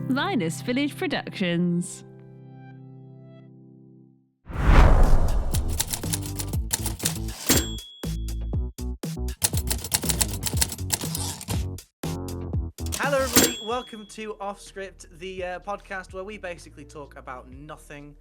Minus Village Productions. Hello everybody, welcome to Off Script, the podcast where we basically talk about nothing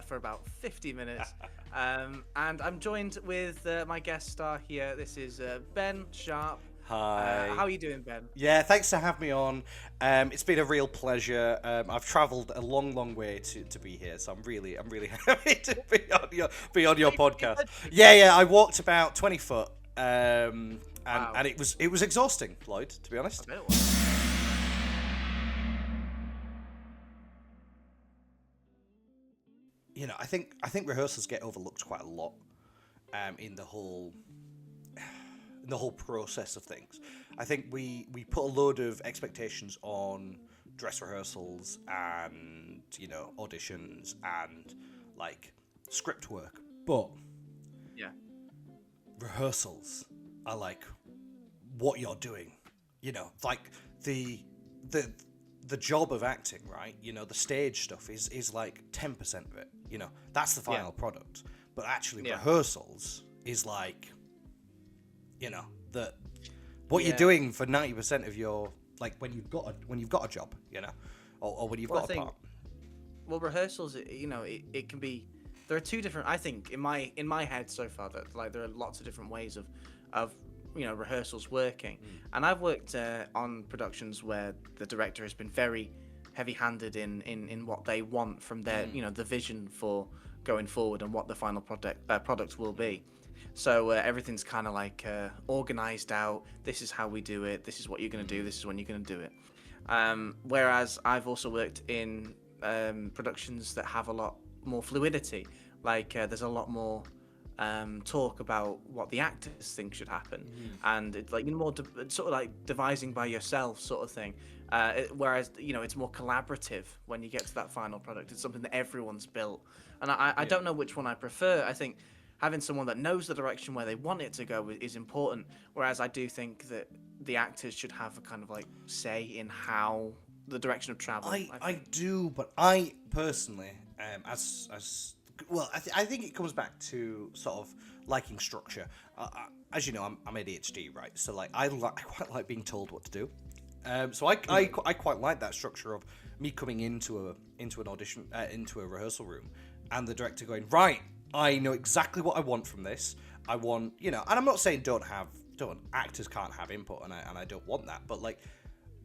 for about 50 minutes. And I'm joined with my guest star here. This is Ben Sharp. Hi. How are you doing, Ben? Yeah, thanks for having me on. It's been a real pleasure. I've travelled a long way to be here, so I'm really happy to be on your podcast. Yeah, I walked about 20 foot, and it was exhausting, Lloyd, to be honest. I bet it was. You know, I think rehearsals get overlooked quite a lot in the whole process of things. I think we put a load of expectations on dress rehearsals and, you know, auditions and like script work, but Yeah. rehearsals are like what you're doing, you know, like the job of acting, right? You know, the stage stuff is like 10% of it, you know, that's the final product. But actually rehearsals is like, you know, what you're doing for 90% of your, like when you've got a job, you know, or when you've got a part. Well, rehearsals, you know, it can be. There are two different. I think in my head so far that like there are lots of different ways of you know rehearsals working, and I've worked on productions where the director has been very heavy-handed in what they want from their you know the vision for going forward and what the final product will be. So everything's kind of like organized out. This is how we do it. This is what you're going to do. This is when you're going to do it. Whereas I've also worked in productions that have a lot more fluidity. Like there's a lot more talk about what the actors think should happen, and it's like more sort of like devising by yourself sort of thing. Whereas you know it's more collaborative when you get to that final product. It's something that everyone's built, and I don't know which one I prefer. I think having someone that knows the direction where they want it to go is important. Whereas I do think that the actors should have a kind of like say in how the direction of travel. I do, but I personally, I think it comes back to sort of liking structure. As you know, I'm ADHD, right? So like I quite like being told what to do. So I quite like that structure of me coming into an audition, into a rehearsal room, and the director going, right, I know exactly what I want from this. I want, you know, and I'm not saying actors can't have input, and I don't want that, but like,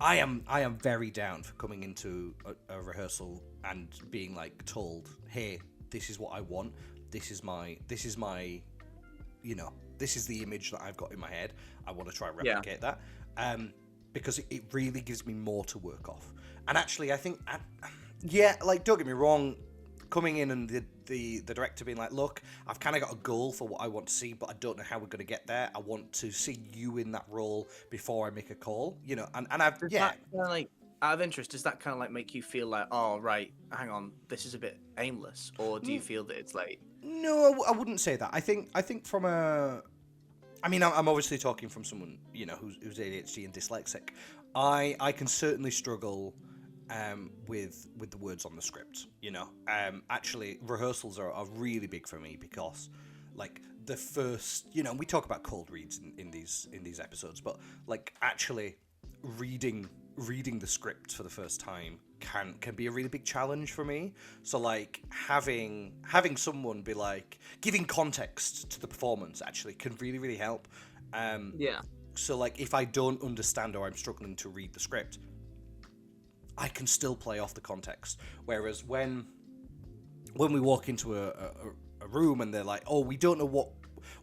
I am very down for coming into a rehearsal and being like told, hey, this is what I want. This is my, you know, this is the image that I've got in my head. I want to try and replicate that, because it really gives me more to work off. And actually, I think, like, don't get me wrong. Coming in and the director being like, look, I've kind of got a goal for what I want to see, but I don't know how we're going to get there. I want to see you in that role before I make a call, you know. And I've That kind of like out of interest, does that kind of like make you feel like, oh right, hang on, this is a bit aimless, or do you feel that it's like? No, I wouldn't say that. I think from I'm obviously talking from someone, you know, who's ADHD and dyslexic. I can certainly struggle with the words on the script, you know. Actually, rehearsals are really big for me because, like, the first, you know, we talk about cold reads in these episodes, but like actually reading the script for the first time can be a really big challenge for me. So like having someone be like giving context to the performance actually can really help. So like if I don't understand or I'm struggling to read the script, I can still play off the context. Whereas when we walk into a room and they're like, oh, we don't know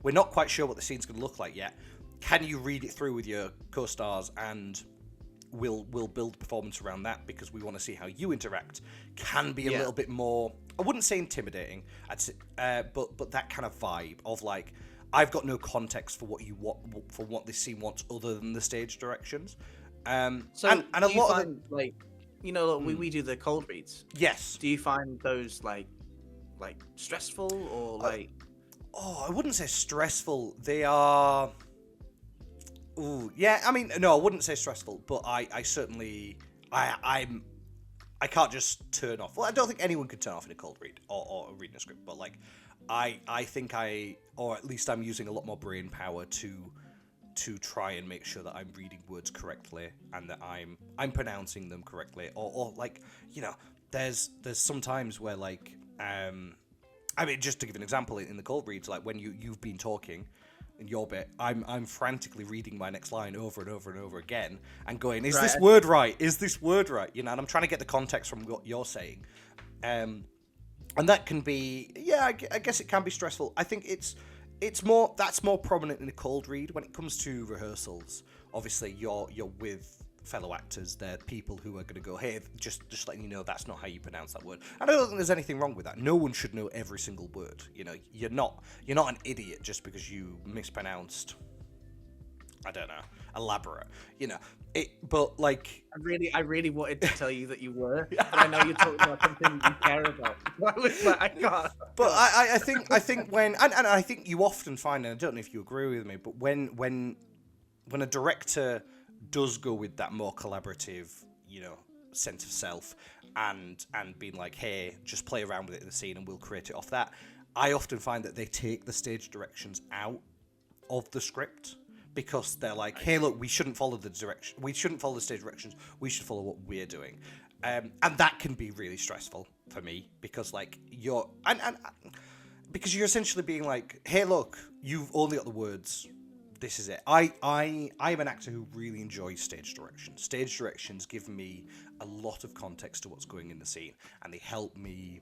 we're not quite sure what the scene's going to look like yet. Can you read it through with your co-stars and we'll build performance around that because we want to see how you interact? Can be a little bit more, I wouldn't say intimidating, I'd say, but that kind of vibe of like, I've got no context for what you want, for what this scene wants other than the stage directions. So and a lot of it, like, you know, we do the cold reads. yes. Do you find those like stressful or like? I wouldn't say stressful. They are. Ooh, yeah. I mean, no, I wouldn't say stressful, but I certainly I can't just turn off. Well, I don't think anyone could turn off in a cold read or reading a script, but like I think or at least I'm using a lot more brain power to try and make sure that I'm reading words correctly and that I'm pronouncing them correctly, or like, you know, there's some times where like I mean, just to give an example, in the cold reads, like when you've been talking in your bit, I'm frantically reading my next line over and over and over again and going, is this word right? Is this word right? You know, and I'm trying to get the context from what you're saying. And that can be, I guess it can be stressful. I think that's more prominent in a cold read. When it comes to rehearsals, obviously you're with fellow actors. They're people who are going to go, hey, just letting you know that's not how you pronounce that word. And I don't think there's anything wrong with that. No one should know every single word. You know, you're not an idiot just because you mispronounced, I don't know, elaborate. You know, but like, I really wanted to tell you that you were, but I know you're talking about something you care about. I was like, I can't. But I think when and I think you often find, and I don't know if you agree with me, but when a director does go with that more collaborative, you know, sense of self and being like, hey, just play around with it in the scene and we'll create it off that, I often find that they take the stage directions out of the script because they're like, hey, look, we shouldn't follow the stage directions, we should follow what we're doing. And that can be really stressful for me because like because you're essentially being like, hey, look, you've only got the words. This is it. I am an actor who really enjoys stage directions. Stage directions give me a lot of context to what's going in the scene, and they help me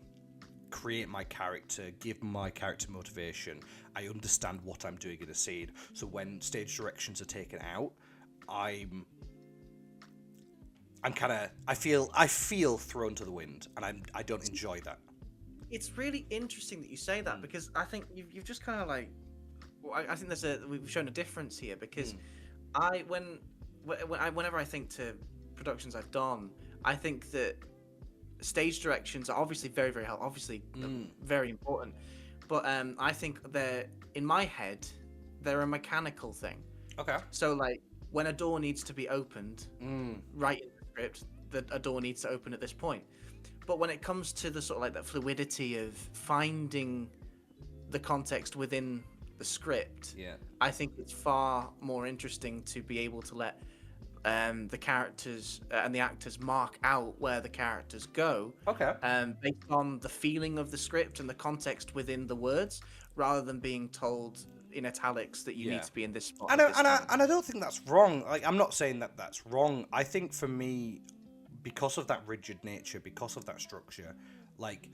create my character, give my character motivation. I understand what I'm doing in a scene. So when stage directions are taken out, I feel thrown to the wind, and I don't enjoy that. It's really interesting that you say that because I think you've just kind of like. I think we've shown a difference here because whenever I think to productions I've done, I think that stage directions are obviously very, very helpful, obviously very important, but I think in my head they're a mechanical thing. Okay. So like when a door needs to be opened, right in the script, a door needs to open at this point. But when it comes to the sort of like that fluidity of finding the context within the script, I think it's far more interesting to be able to let the characters and the actors mark out where the characters go, based on the feeling of the script and the context within the words, rather than being told in italics that you need to be in this spot. And I don't think that's wrong. Like, I'm not saying that that's wrong. I think for me, because of that rigid nature, because of that structure, like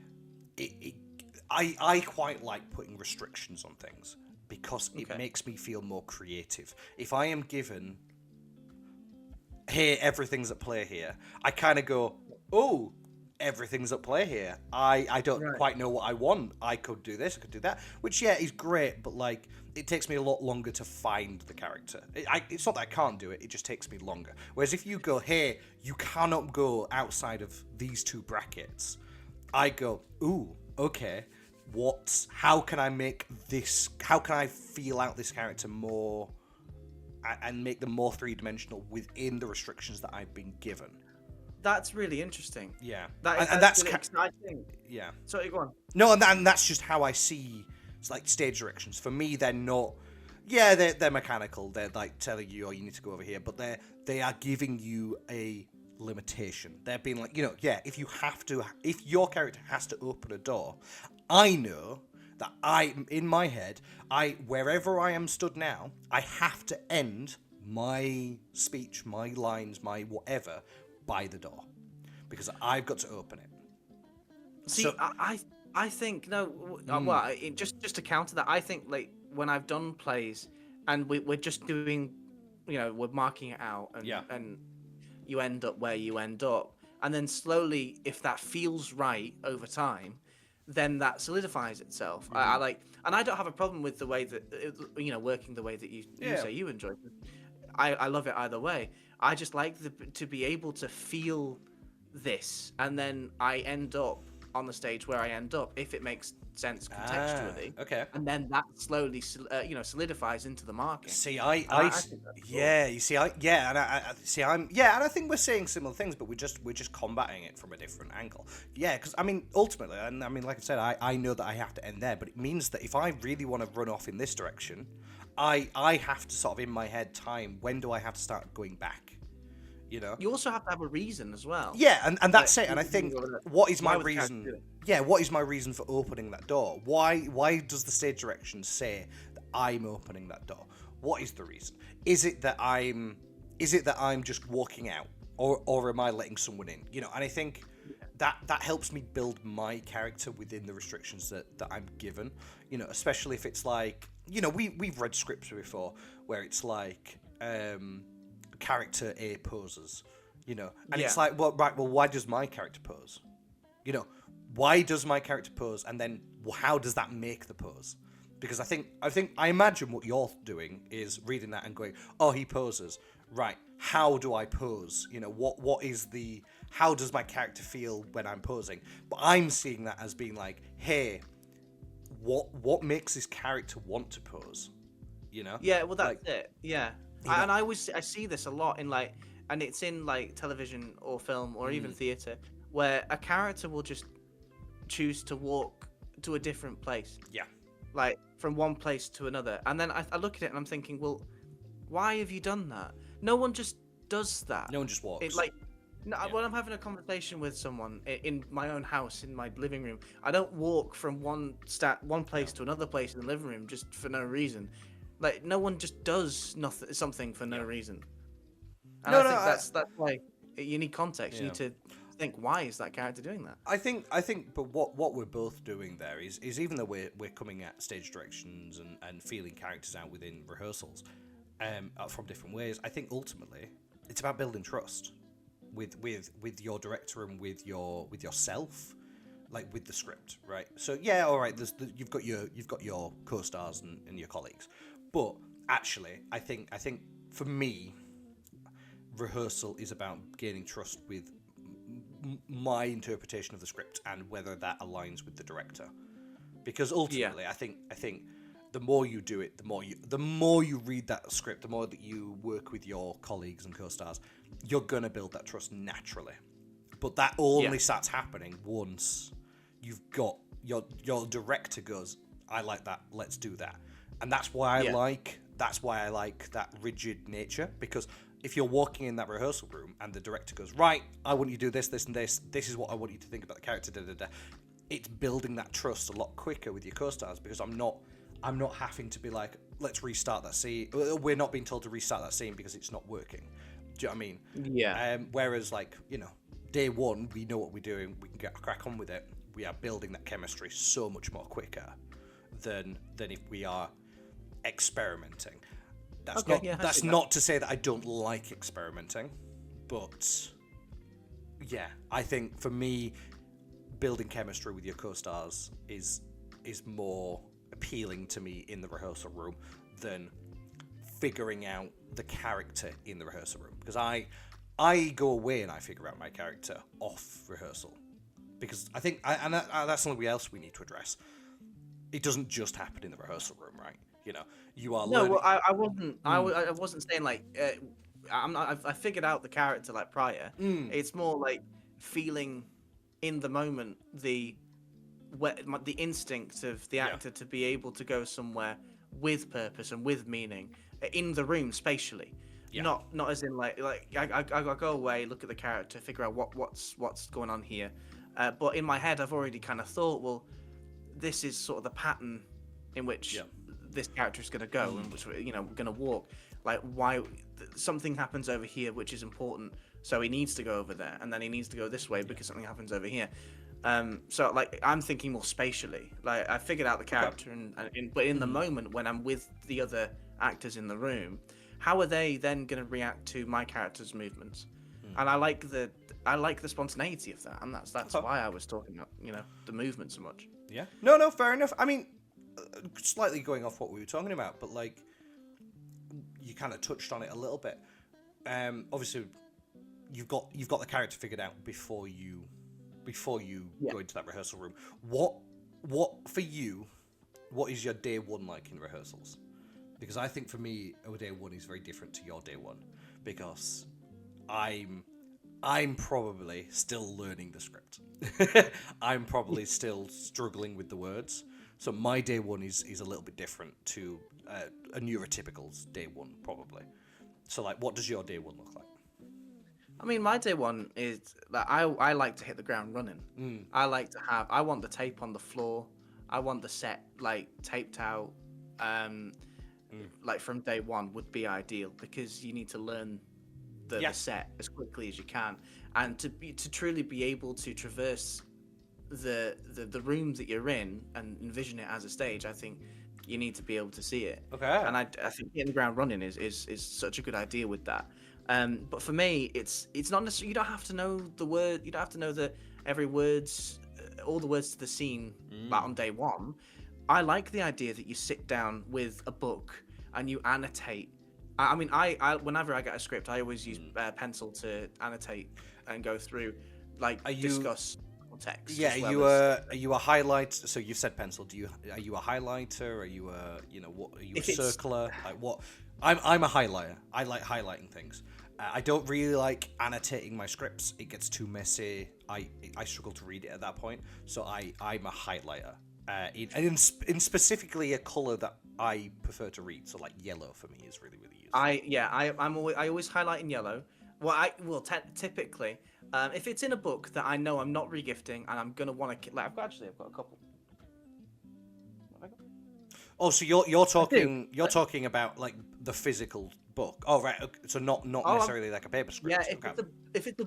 I quite like putting restrictions on things. Because it makes me feel more creative. If I am given, hey, everything's at play here, I kind of go, oh, everything's at play here. I don't quite know what I want. I could do this, I could do that, which, is great, but, like, it takes me a lot longer to find the character. It's not that I can't do it, it just takes me longer. Whereas if you go, hey, you cannot go outside of these two brackets, I go, ooh, okay. How can I feel out this character more and make them more three-dimensional within the restrictions that I've been given? That's really interesting. Yeah. That's really exciting. Yeah. Sorry, go on. No, and that's just how I see, it's like stage directions. For me, they're not, they're mechanical. They're like telling you, oh, you need to go over here, but they are giving you a limitation. They're being like, if your character has to open a door, I know that in my head, wherever I am stood now, I have to end my speech, my lines, my whatever by the door, because I've got to open it. See, I think just to counter that, I think like when I've done plays and we're just doing, we're marking it out and you end up where you end up, and then slowly, if that feels right over time, then that solidifies itself. I like, and I don't have a problem with the way that working the way that you say you enjoy. I love it either way. I just like to be able to feel this, and then I end up on the stage where I end up, if it makes sense contextually. Okay. And then that slowly, solidifies into the marking. See, And I think that's cool. yeah, you see, and I think we're saying similar things, but we're just combating it from a different angle. Yeah, because I mean, ultimately, and I mean, like I said, I know that I have to end there, but it means that if I really want to run off in this direction, I have to sort of in my head time when do I have to start going back, you know? You also have to have a reason as well. Yeah, and that's Like, it. And I think why what is my would the character reason? do it? Yeah, what is my reason for opening that door? Why does the stage direction say that I'm opening that door? What is the reason? Is it that I'm just walking out, or am I letting someone in? You know, and I think that helps me build my character within the restrictions that I'm given. You know, especially if it's like, you know, we've read scripts before where it's like character A poses, you know, and it's like, well, why does my character pose? You know, why does my character pose, and then how does that make the pose? Because I imagine what you're doing is reading that and going, oh, he poses, right? How do I pose? You know, how does my character feel when I'm posing? But I'm seeing that as being like, hey, what makes this character want to pose? You know? Yeah, well, that's Like, it. Yeah, you know- and I see this a lot in like, and it's in like television or film or even theater, where a character will just choose to walk to a different place, yeah. like from one place to another, and then I look at it and I'm thinking, well, why have you done that? No one just does that. No one just walks. It, like, no, when I'm having a conversation with someone in my own house, in my living room, I don't walk from one place to another place in the living room just for no reason. Like, no one just does something for no reason. And I think that's why you need context. You need to think, why is that character doing that? I think, but what we're both doing there is even though we're coming at stage directions and feeling characters out within rehearsals, from different ways, I think ultimately it's about building trust with your director and with yourself, like with the script, right? So yeah, all right, you've got your co-stars and your colleagues, but actually, I think for me, rehearsal is about gaining trust with my interpretation of the script and whether that aligns with the director, because ultimately, I think the more you do it, the more you read that script, the more that you work with your colleagues and co-stars, you're gonna build that trust naturally. But that only starts happening once you've got your director goes, I like that, let's do that. And that's why I like that rigid nature, because if you're walking in that rehearsal room and the director goes, right, I want you to do this, this, and this is what I want you to think about the character, it's building that trust a lot quicker with your co-stars, because I'm not having to be like, let's restart that scene. We're not being told to restart that scene because it's not working. Do you know what I mean? Yeah. Whereas, like, you know, day one, we know what we're doing. We can get a crack on with it. We are building that chemistry so much more quicker than if we are experimenting. That's not to say that I don't like experimenting, but yeah, I think for me, building chemistry with your co-stars is more appealing to me in the rehearsal room than figuring out the character in the rehearsal room, because I go away and I figure out my character off rehearsal, because I think that's something else we need to address. It doesn't just happen in the rehearsal room, right? You know, you are learning. No, well, I wasn't. I wasn't saying like I figured out the character like prior. It's more like feeling in the moment the instinct of the actor to be able to go somewhere with purpose and with meaning in the room spatially. Not as in like I go away, look at the character, figure out what's going on here. But in my head, I've already kind of thought, well, this is sort of the pattern in which this character is going to go and which, you know, we're going to walk. Like, why something happens over here which is important, so he needs to go over there, and then he needs to go this way because something happens over here. So like I'm thinking more spatially. Like I figured out the character, but in the moment when I'm with the other actors in the room, how are they then going to react to my character's movements? And I like the spontaneity of that, and that's why I was talking about, you know, the movement so much. Yeah. No, fair enough. I mean, slightly going off what we were talking about, but like you kind of touched on it a little bit. Obviously, you've got the character figured out before you before you Yeah. go into that rehearsal room. What for you? What is your day one like in rehearsals? Because I think for me, our day one is very different to your day one, because I'm probably still learning the script. I'm probably still struggling with the words. So my day one is a little bit different to a neurotypical's day one, probably. So, like, what does your day one look like? I mean, my day one is that I like to hit the ground running. I want the tape on the floor. I want the set like taped out. Like from day one would be ideal, because you need to learn the set as quickly as you can, and to truly be able to traverse the room that you're in and envision it as a stage. I think you need to be able to see it. Okay. And I think hitting the ground running is such a good idea with that. But for me, it's not necessarily, you don't have to know the word, you don't have to know every words, all the words to the scene on day one. I like the idea that you sit down with a book and you annotate. I mean, I whenever I get a script, I always use pencil to annotate and go through, like, discuss text. Yeah, as are well you a highlight? So you've said pencil. Are you a highlighter? Are you what? Are you a circler? Like what? I'm a highlighter. I like highlighting things. I don't really like annotating my scripts. It gets too messy. I struggle to read it at that point. So I'm a highlighter. In specifically a color that I prefer to read. So like yellow for me is really really useful. I always highlight in yellow. Typically, if it's in a book that I know I'm not regifting and I'm gonna want to, like, I've got a couple. Oh, so you're talking about like the physical book. Oh right, okay. So not necessarily like a paper script. Yeah, if it's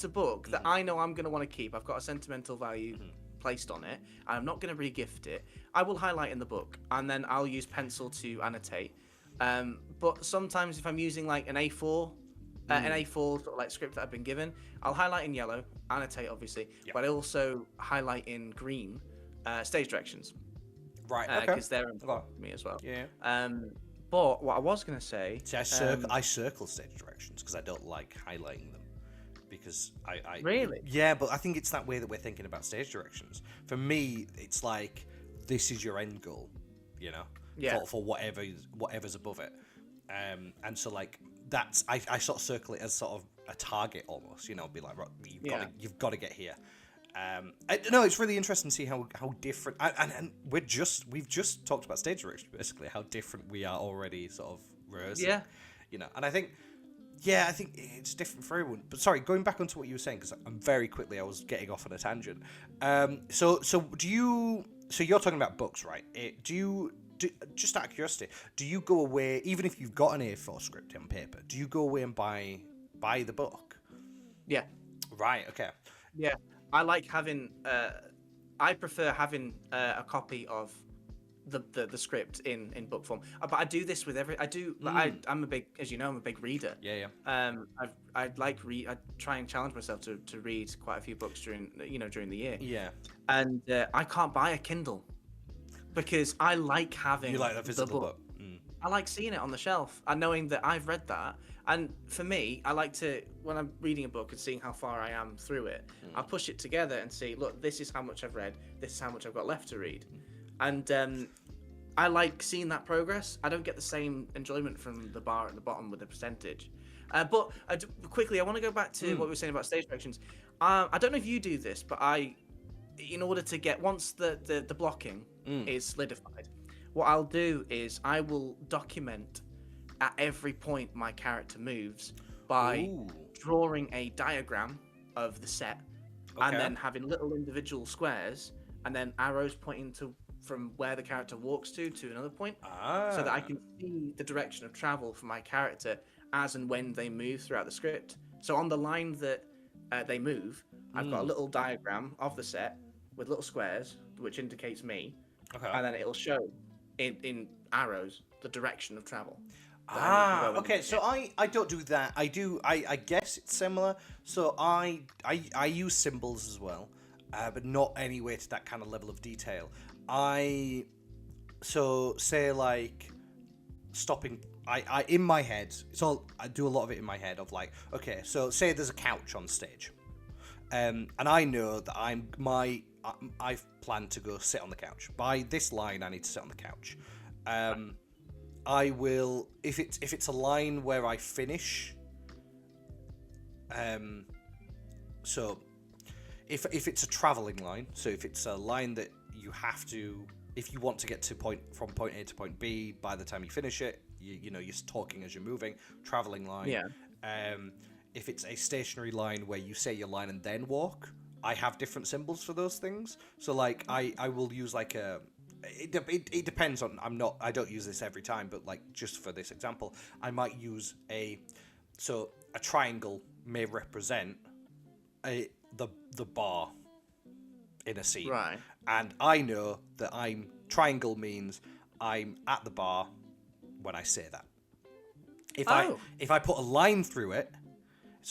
a book that I know I'm gonna want to keep, I've got a sentimental value placed on it, and I'm not gonna regift it, I will highlight in the book, and then I'll use pencil to annotate. But sometimes if I'm using like an A4 sort of like script that I've been given, I'll highlight in yellow, annotate obviously, but I also highlight in green stage directions. Right, okay. Because they're important to me as well. Yeah. But what I was gonna say, see, I circle stage directions because I don't like highlighting them, because I really, yeah, but I think it's that way that we're thinking about stage directions. For me, it's like this is your end goal, for whatever's above it, and so like that's I sort of circle it as sort of a target almost, be like, right, you've got to get here. No, it's really interesting to see how different, and we've just talked about stage direction, basically how different we are already sort of rehearsing. And I think it's different for everyone. But sorry, going back onto what you were saying, because I was getting off on a tangent. So you're talking about books, right? Just out of curiosity, do you go away, even if you've got an A4 script on paper, do you go away and buy the book? Yeah. Right. Okay. Yeah. I like having. I prefer having a copy of the script in book form. But I do this with every. I do. I'm a big, as you know, I'm a big reader. Yeah. I try and challenge myself to read quite a few books during the year. Yeah. And I can't buy a Kindle because I like having. You like the physical book. I like seeing it on the shelf and knowing that I've read that. And for me, I like to, when I'm reading a book and seeing how far I am through it, I'll push it together and see, look, this is how much I've read, this is how much I've got left to read. And I like seeing that progress. I don't get the same enjoyment from the bar at the bottom with the percentage. But quickly, I want to go back to what we were saying about stage directions. I don't know if you do this, but in order to get, once the blocking is solidified, what I'll do is I will document at every point my character moves by drawing a diagram of the set, and then having little individual squares and then arrows pointing to from where the character walks to another point, so that I can see the direction of travel for my character as and when they move throughout the script. So on the line that they move, I've got a little diagram of the set with little squares which indicates me, and then it'll show in arrows the direction of travel. Okay. So I don't do that. I guess it's similar. So I use symbols as well, but not anywhere to that kind of level of detail. So say like stopping. I in my head. I do a lot of it in my head of like, okay. So say there's a couch on stage. and I know that I've planned to go sit on the couch. By this line, I need to sit on the couch. I will, if it's a line where I finish. So if it's a traveling line, so if it's a line that you have to, if you want to get from point A to point B, by the time you finish it, you know, you're talking as you're moving, traveling line. Yeah. If it's a stationary line where you say your line and then walk, I have different symbols for those things. So like I will use like it depends on, I don't use this every time, but like just for this example, I might use a triangle may represent the bar in a scene. Right. And I know that triangle means I'm at the bar when I say that. If I put a line through it,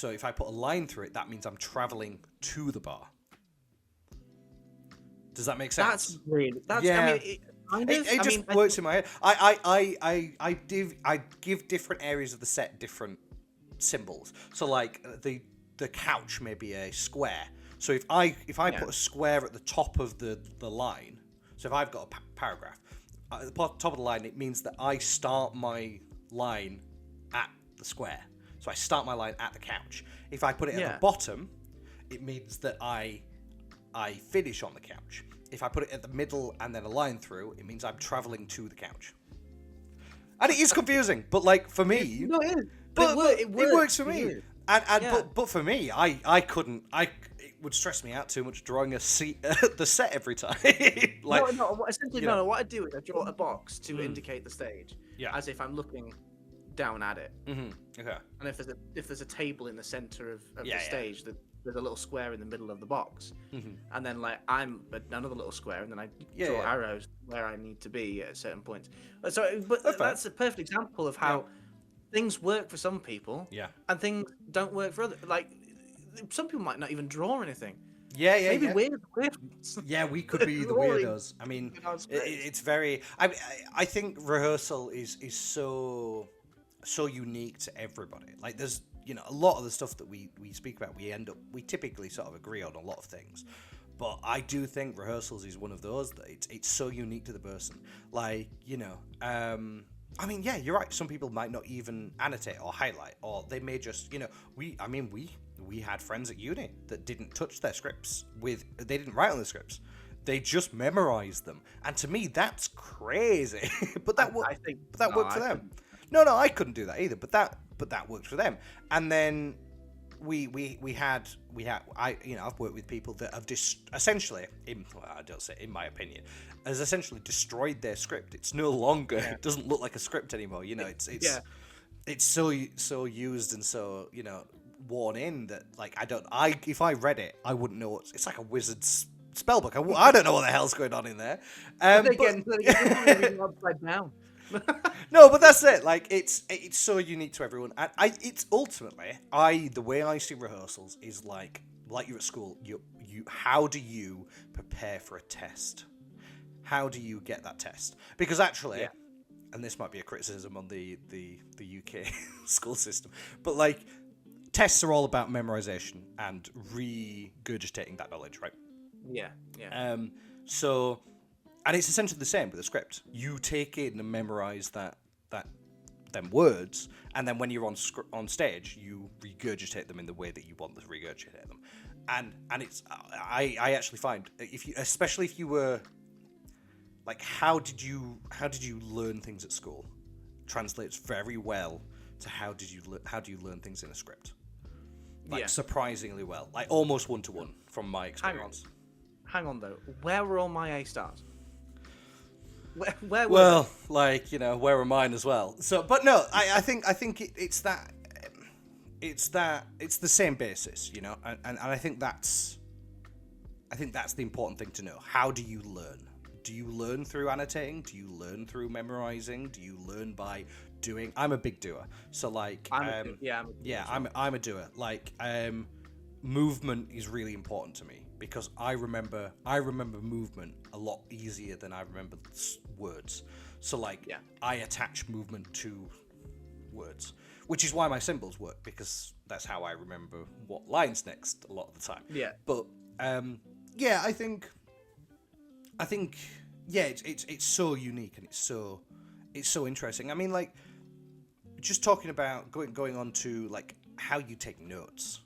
that means I'm traveling to the bar. Does that make sense? Yeah. I mean, it just works in my head. I give different areas of the set different symbols. So like the couch may be a square. So if I put a square at the top of the line, so if I've got a paragraph at the top of the line, it means that I start my line at the square. So I start my line at the couch. If I put it at the bottom, it means that I finish on the couch. If I put it at the middle and then a line through, it means I'm traveling to the couch. And it is confusing, but like for me, no, it is. But it works for me. And but for me, I couldn't. It would stress me out too much drawing a seat at the set every time. Like, essentially, no. What I do is I draw a box to indicate the stage, as if I'm looking down at it. Mm-hmm. Okay. And if there's a table in the center of the stage, there's a little square in the middle of the box, and then like I'm another little square, and then I draw arrows where I need to be at certain points. So, but that's a perfect example of how things work for some people, and things don't work for others. Like some people might not even draw anything. Maybe weird. Yeah, we could be the weirdos. I mean, it's very. I think rehearsal is so unique to everybody. Like there's, you know, a lot of the stuff that we speak about, we typically sort of agree on a lot of things, but I do think rehearsals is one of those that it's so unique to the person. Like, you know, I mean, yeah, you're right. Some people might not even annotate or highlight, or they may just, you know, we had friends at uni that didn't touch their scripts they didn't write on the scripts. They just memorized them. And to me, that's crazy. But that worked for them. No, I couldn't do that either, but that worked for them. And then I've worked with people that have essentially, in my opinion, has essentially destroyed their script. It's no longer, it doesn't look like a script anymore. You know, it's so used and so, you know, worn in that like if I read it, I wouldn't know it's like a wizard's spellbook. I don't know what the hell's going on in there. Upside down. No, but that's it. Like it's so unique to everyone, and it's ultimately the way I see rehearsals is like you're at school. You how do you prepare for a test? How do you get that test? Because actually, and this might be a criticism on the UK school system, but like tests are all about memorization and regurgitating that knowledge, right? Yeah. So. And it's essentially the same with a script. You take in and memorize them words, and then when you're on stage, you regurgitate them in the way that you want to regurgitate them. And it's I actually find especially if you were like how did you learn things at school translates very well to how do you learn things in a script. Like surprisingly well, like almost 1-to-1 from my experience. Hang on though, where were all my A stars? Where well, like, you know, where are mine as well? So, but no, I think it's the same basis, you know, and I think that's the important thing to know. How do you learn? Do you learn through annotating? Do you learn through memorizing? Do you learn by doing? I'm a big doer, so like, I'm a doer. Like, movement is really important to me. Because I remember movement a lot easier than I remember words. So I attach movement to words, which is why my symbols work, because that's how I remember what lines next a lot of the time. Yeah. But yeah, I think yeah, it's so unique and it's so interesting. I mean, like, just talking about going on to like how you take notes.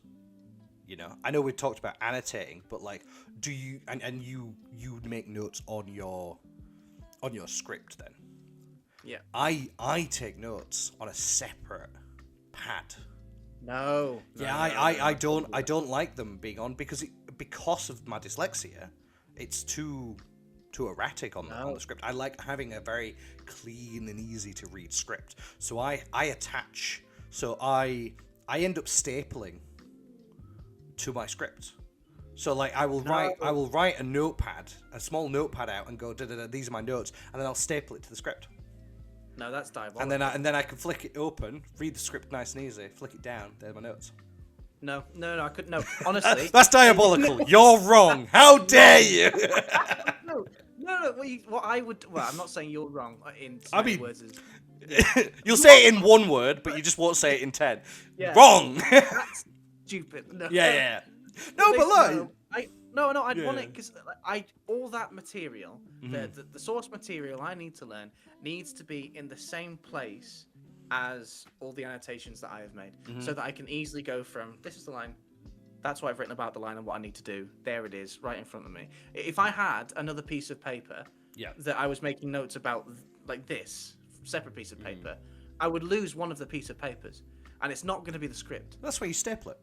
You know, I know we talked about annotating, but like, do you and you make notes on your script then? Yeah. I take notes on a separate pad. No. Yeah, I don't like them being on because of my dyslexia, it's too erratic on the script. I like having a very clean and easy to read script. So I attach. So I end up stapling to my script. So like I will write a small notepad out and go these are my notes, and then I'll staple it to the script. No, that's diabolical. And then I can flick it open, read the script nice and easy, flick it down. There's my notes. No, I couldn't. No, honestly, that's diabolical. You're wrong. How dare you? No. What I would. Well, I'm not saying you're wrong. In so I many mean, words is, you'll say it in one word, but you just won't say it in 10. Yeah. Wrong. That's stupid. No. Yeah. No, but look. I'd want it because all that material, the source material I need to learn needs to be in the same place as all the annotations that I have made, so that I can easily go from this is the line, that's what I've written about the line and what I need to do. There it is, right in front of me. If I had another piece of paper that I was making notes about, like this separate piece of paper, I would lose one of the piece of papers, and it's not going to be the script. That's why you staple it.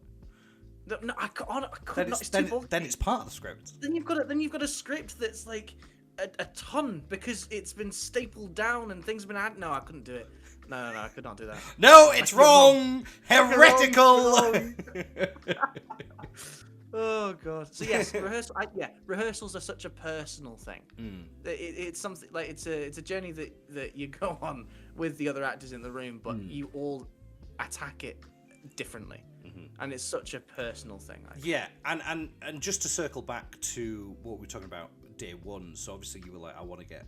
No, I could not. Then it's part of the script. Then you've got a script that's like a ton because it's been stapled down and things have been added. No, I couldn't do it. No, I could not do that. No, it's wrong. Heretical. Oh god. So yes, rehearsals are such a personal thing. It's something like it's a journey that you go on with the other actors in the room, but you all attack it differently. And it's such a personal thing. I think. Yeah, and just to circle back to what we were talking about day one. So obviously you were like, I want to get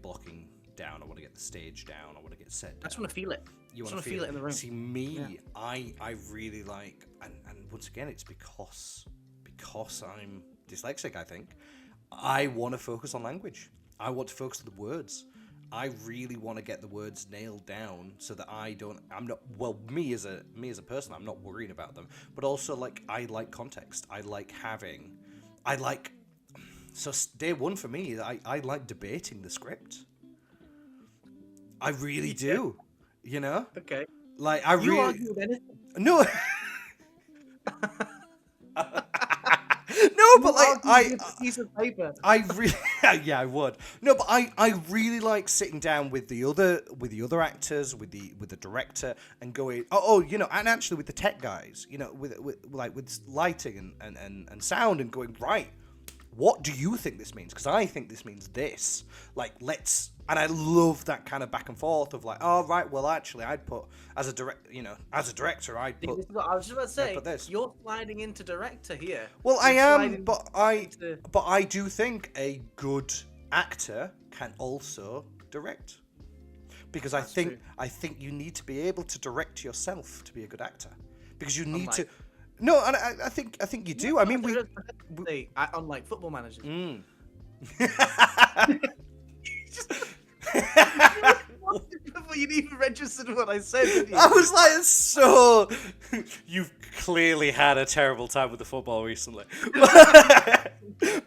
blocking down. I want to get the stage down. I want to get set down. I just want to feel it. You want to feel it in the room. See, me, I really like, and once again, it's because I'm dyslexic. I think I want to focus on language. I want to focus on the words. I really want to get the words nailed down so that me as a person, I'm not worrying about them, but also like I like context. So day one for me, I like debating the script. I really do, you know? Okay. Like I You really argue with anything. no. No, but like piece of paper. I really, yeah, I would. No, but I really like sitting down with the other actors, with the director, and going, you know, and actually with the tech guys, you know, with lighting and sound, and going, right, what do you think this means? Because I think this means this. Like, and I love that kind of back and forth of like, oh right, well actually I'd put as a director I'd put. This is what I was just about to say. Put this. You're sliding into director here. Well, I am, but I do think a good actor can also direct, because I think you need to be able to direct yourself to be a good actor, because you need to. No, and I think you do. I mean, unlike football managers. You didn't even register what I said, did you? I was like, so you've clearly had a terrible time with the football recently.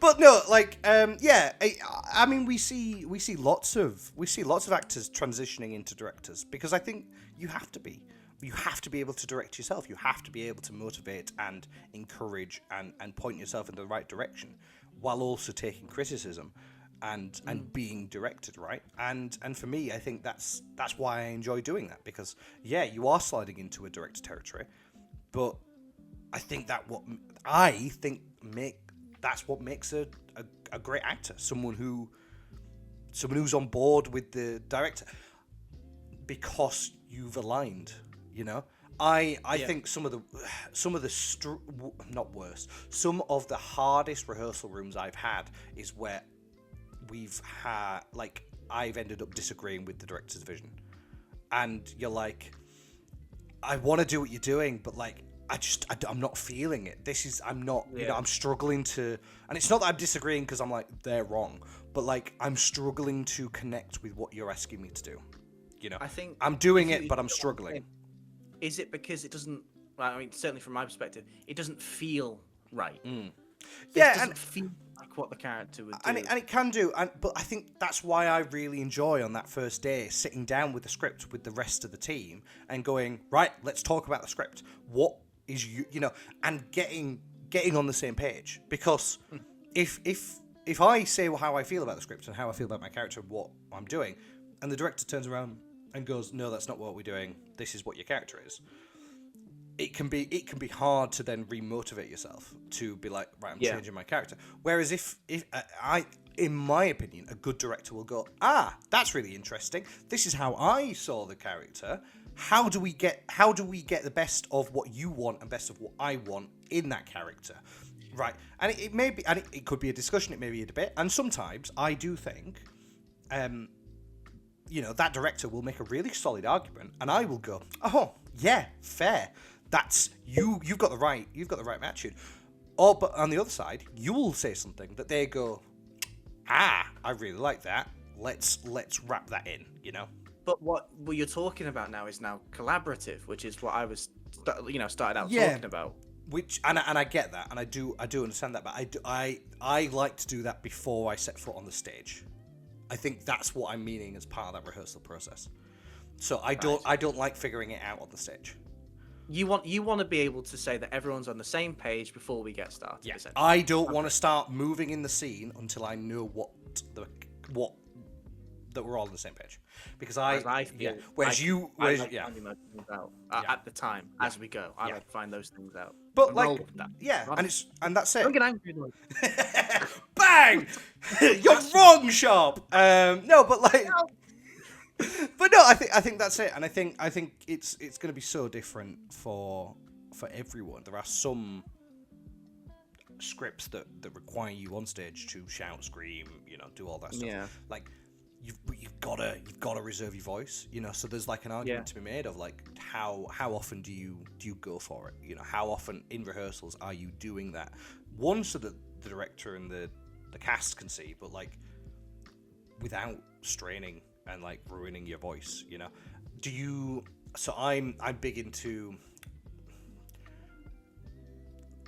But no, like, I mean, we see lots of actors transitioning into directors, because I think you have to be able to direct yourself. You have to be able to motivate and encourage and point yourself in the right direction, while also taking criticism and being directed, right? And for me, I think that's why I enjoy doing that, because you are sliding into a director territory, but I think that's what makes a great actor, someone who's on board with the director, because you've aligned. You know, I think some of the hardest rehearsal rooms I've had is where I've ended up disagreeing with the director's vision, and you're like, I want to do what you're doing, but like I'm not feeling it. I'm not, Yeah. I'm struggling to, and it's not that I'm disagreeing because I'm like, they're wrong, but like, I'm struggling to connect with what you're asking me to do. I think I'm doing if it, you- but I'm struggling. Is it because it doesn't? Well, I mean, certainly from my perspective, it doesn't feel right. It Yeah, doesn't and feel like what the character would do. and it can do, but I think that's why I really enjoy on that first day sitting down with the script with the rest of the team and going, right, let's talk about the script. What is and getting on the same page, because if I say how I feel about the script and how I feel about my character and what I'm doing, and the director turns around and goes, no, that's not what we're doing, this is what your character is, it can be hard to then remotivate yourself to be like, right, I'm changing my character. Whereas if in my opinion, a good director will go, that's really interesting, this is how I saw the character, how do we get the best of what you want and best of what I want in that character, right? And it may be, and it could be a discussion, it may be a debate, and sometimes I do think that director will make a really solid argument and I will go, oh yeah, fair, that's you've got the right attitude. Or but on the other side, you will say something that they go, I really like that, let's wrap that in, But what you're talking about now is now collaborative, which is what I was, started out Yeah. talking about. Which and I get that, and I do understand that, but I like to do that before I set foot on the stage. I think that's what I'm meaning as part of that rehearsal process. So I don't like figuring it out on the stage. You want to be able to say that everyone's on the same page before we get started. Yeah. essentially. I don't want to start moving in the scene until I know that we're all on the same page, because I feel, Whereas I like finding those things out at the time as we go. I like to find those things out. but And like roll with that. and that's it. Don't get angry. Lloyd. Bang! You're wrong, Sharp. No, but like, but no, I think that's it, and I think it's going to be so different for everyone. There are some scripts that require you on stage to shout, scream, do all that stuff. Yeah. Like you've got to reserve your voice, So there's like an argument to be made of like how often do you go for it? How often in rehearsals are you doing that? One, so that the director and the cast can see, but like without straining and like ruining your voice, Do you? So I'm big into.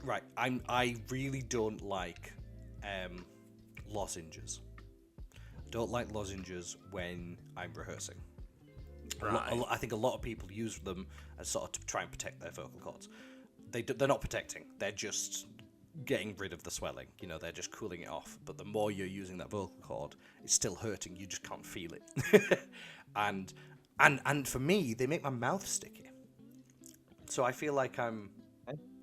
Right, I really don't like lozenges. Don't like lozenges when I'm rehearsing. Right. I think a lot of people use them as sort of to try and protect their vocal cords. They're not protecting. They're just getting rid of the swelling. They're just cooling it off. But the more you're using that vocal cord, it's still hurting. You just can't feel it. and for me, they make my mouth sticky. So I feel like I'm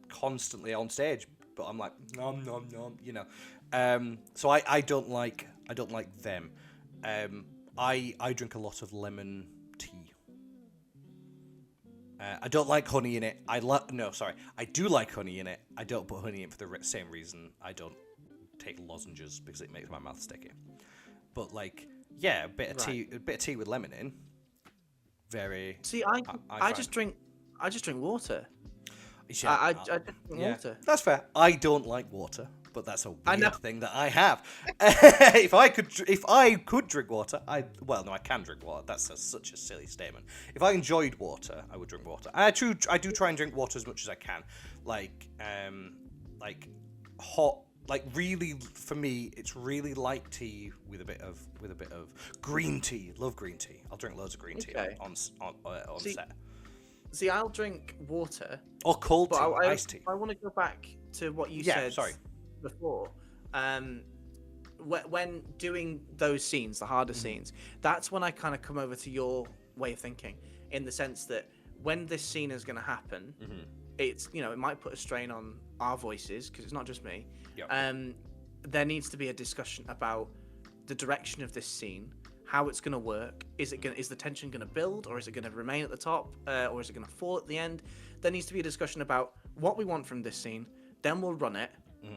constantly on stage, but I'm like nom nom nom. So I don't like them. I drink a lot of lemon tea. I don't like honey in it. I do like honey in it. I don't put honey in for the same reason I don't take lozenges, because it makes my mouth sticky. But like, yeah, a bit of tea with lemon in. Very. See, I just drink water. Yeah, I drink water. That's fair. I don't like water, but that's a I know. weird thing that I have. If I could drink water, I can drink water. That's such a silly statement. If I enjoyed water, I would drink water. I do try and drink water as much as I can. Like hot. Like really, for me, it's really light tea with a bit of green tea. Love green tea. I'll drink loads of green tea on set. See, I'll drink water. Or cold tea, But iced tea. I want to go back to what you said before. When doing those scenes, the harder scenes, that's when I kind of come over to your way of thinking, in the sense that when this scene is going to happen, it's, it might put a strain on our voices, because it's not just me. Yep. There needs to be a discussion about the direction of this scene, how it's going to work. Is the tension going to build, or is it going to remain at the top, or is it going to fall at the end? There needs to be a discussion about what we want from this scene. Then we'll run it,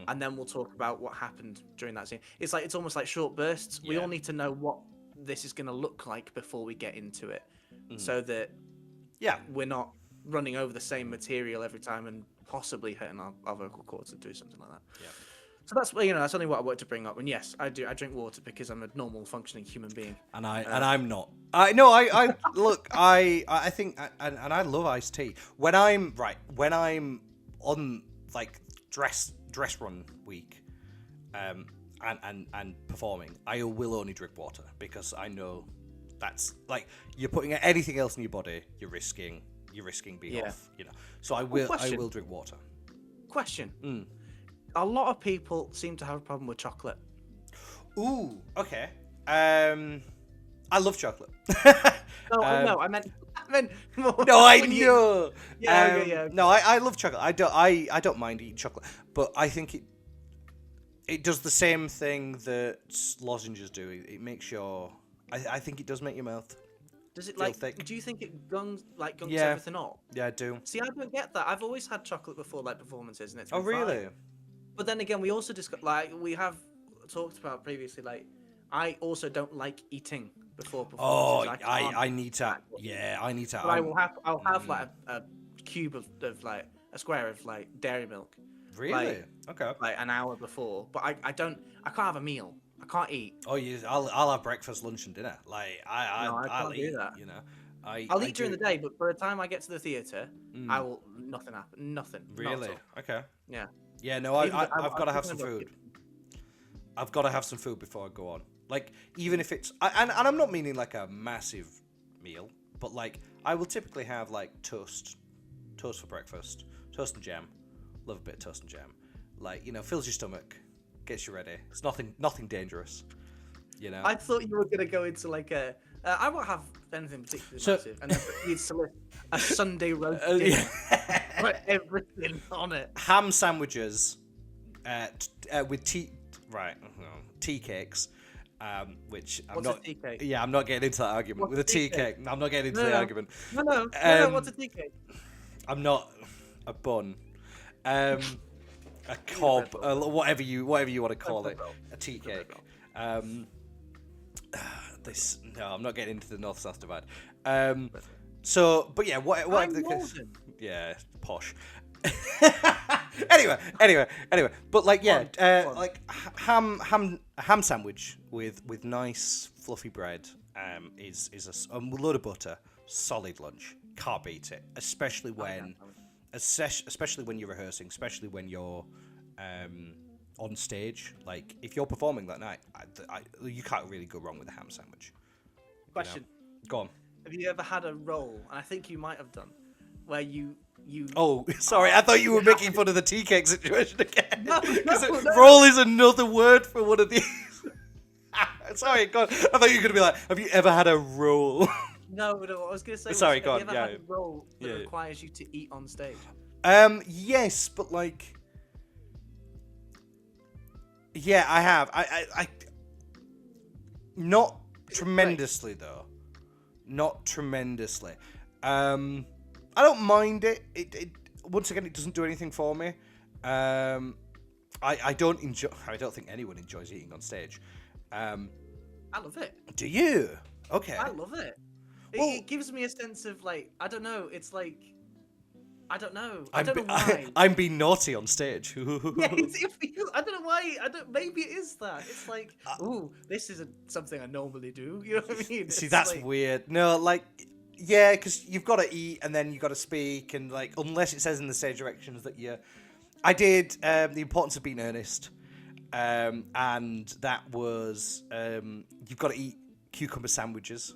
and then we'll talk about what happened during that scene. It's almost like short bursts. We all need to know what this is going to look like before we get into it, so that we're not running over the same material every time and possibly hitting our vocal cords and doing something like that. Yeah. So that's that's only what I wanted to bring up. And yes, I do. I drink water because I'm a normal functioning human being. And I'm not. I look. I think and I love iced tea. When I'm on like dress run week, and performing, I will only drink water because I know that's like you're putting anything else in your body, you're risking being off. So I will drink water. Question. A lot of people seem to have a problem with chocolate. Ooh, okay. I love chocolate. No, I meant more. No, I know. Yeah. No, I love chocolate. I don't mind eating chocolate, but I think it does the same thing that lozenges do. It makes your. I think it does make your mouth. Does it feel thick. Do you think it gungs Yeah. everything up? Yeah, I do. See, I don't get that. I've always had chocolate before performances, and it's Oh, been fine. really? But then again, we also discussed we have talked about previously. I also don't like eating before Oh, performances. I need to. Yeah, I need to. But I'll have a cube of a square of dairy milk. Really? Okay. An hour before, but I can't have a meal. I can't eat. Oh, I'll have breakfast, lunch, and dinner. I I'll can't eat. do that. I'll eat during the day, but by the time I get to the theater, I will nothing happen. Nothing. Really? Not at all. Okay. Yeah. Yeah. No, I've got to have some food. I've got to have some food before I go on. Even if it's and I'm not meaning a massive meal, but I will typically have toast for breakfast, toast and jam. Love a bit of toast and jam. Fills your stomach, gets you ready. It's nothing dangerous. I thought you were gonna go into I won't have anything particularly massive, and then you'd select a Sunday roast dinner with everything on it. Ham sandwiches, with tea cakes. Which I'm What's not. A tea cake? Yeah, I'm not getting into that argument What's with a tea cake. I'm not getting into the argument. No. What's a tea cake? I'm not a bun. A cob, whatever you want to call it, a tea cake. No, I'm not getting into the north-south divide. But yeah, whatever the case. Yeah, posh. anyway, but ham sandwich with nice fluffy bread is a load of butter, solid lunch. Can't beat it, especially when you're rehearsing, especially when you're on stage. If you're performing that night, you can't really go wrong with a ham sandwich. Question. Go on. Have you ever had a role, and I think you might have done, where you Oh, sorry, I thought you were making fun of the tea cake situation again. No. Roll is another word for one of these. Sorry, God. I thought you were going to be have you ever had a roll? No, I was going to say, sorry, have you God, ever had a role that requires you to eat on stage? Yes, but yeah, I have. I not tremendously though. Not tremendously. I don't mind it. It once again, it doesn't do anything for me. I don't enjoy. I don't think anyone enjoys eating on stage. I love it. Do you? Okay. I love it. Well, it gives me a sense of I don't know. It's I don't know. I don't know why. I'm being naughty on stage. Yeah, it feels. I don't know why. Maybe it is that. It's ooh, this isn't something I normally do. You know what I mean? See, that's weird. No, yeah, because you've got to eat and then you've got to speak, and unless it says in the stage directions that you. I did The Importance of Being Earnest, and that was you've got to eat cucumber sandwiches.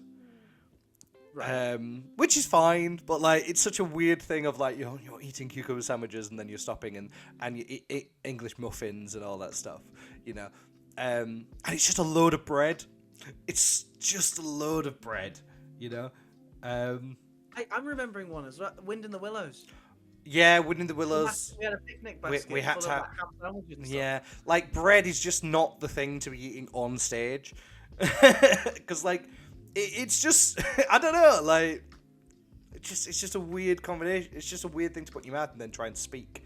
Right. Which is fine, but it's such a weird thing of you're eating cucumber sandwiches and then you're stopping and you eat English muffins and all that stuff, and it's just a load of bread. It's just a load of bread, I'm remembering one as well. Wind in the Willows. Yeah, Wind in the Willows. We had a picnic basket. We had full to of, have. ham sandwiches and Yeah, bread is just not the thing to be eating on stage, because it's just I don't know, it's just a weird combination. It's just a weird thing to put in your mouth and then try and speak.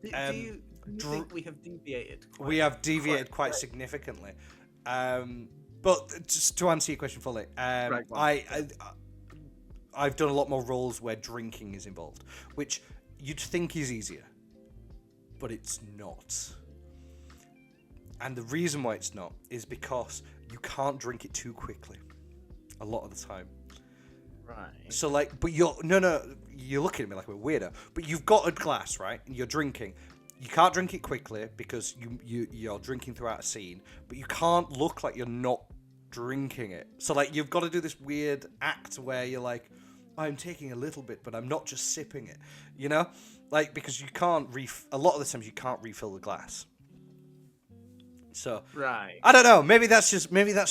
Do you think we have deviated? We have deviated quite significantly. But just to answer your question fully, I've done a lot more roles where drinking is involved, which you'd think is easier, but it's not. And the reason why it's not is because you can't drink it too quickly a lot of the time. Right. So like, but you're looking at me like a weirdo. But you've got a glass, right? And you're drinking. You can't drink it quickly because you're drinking throughout a scene. But you can't look like you're not drinking it. So like, you've got to do this weird act where you're like, I'm taking a little bit, but I'm not just sipping it. You know, like because you can't a lot of the times you can't refill the glass. So right. I don't know. Maybe that's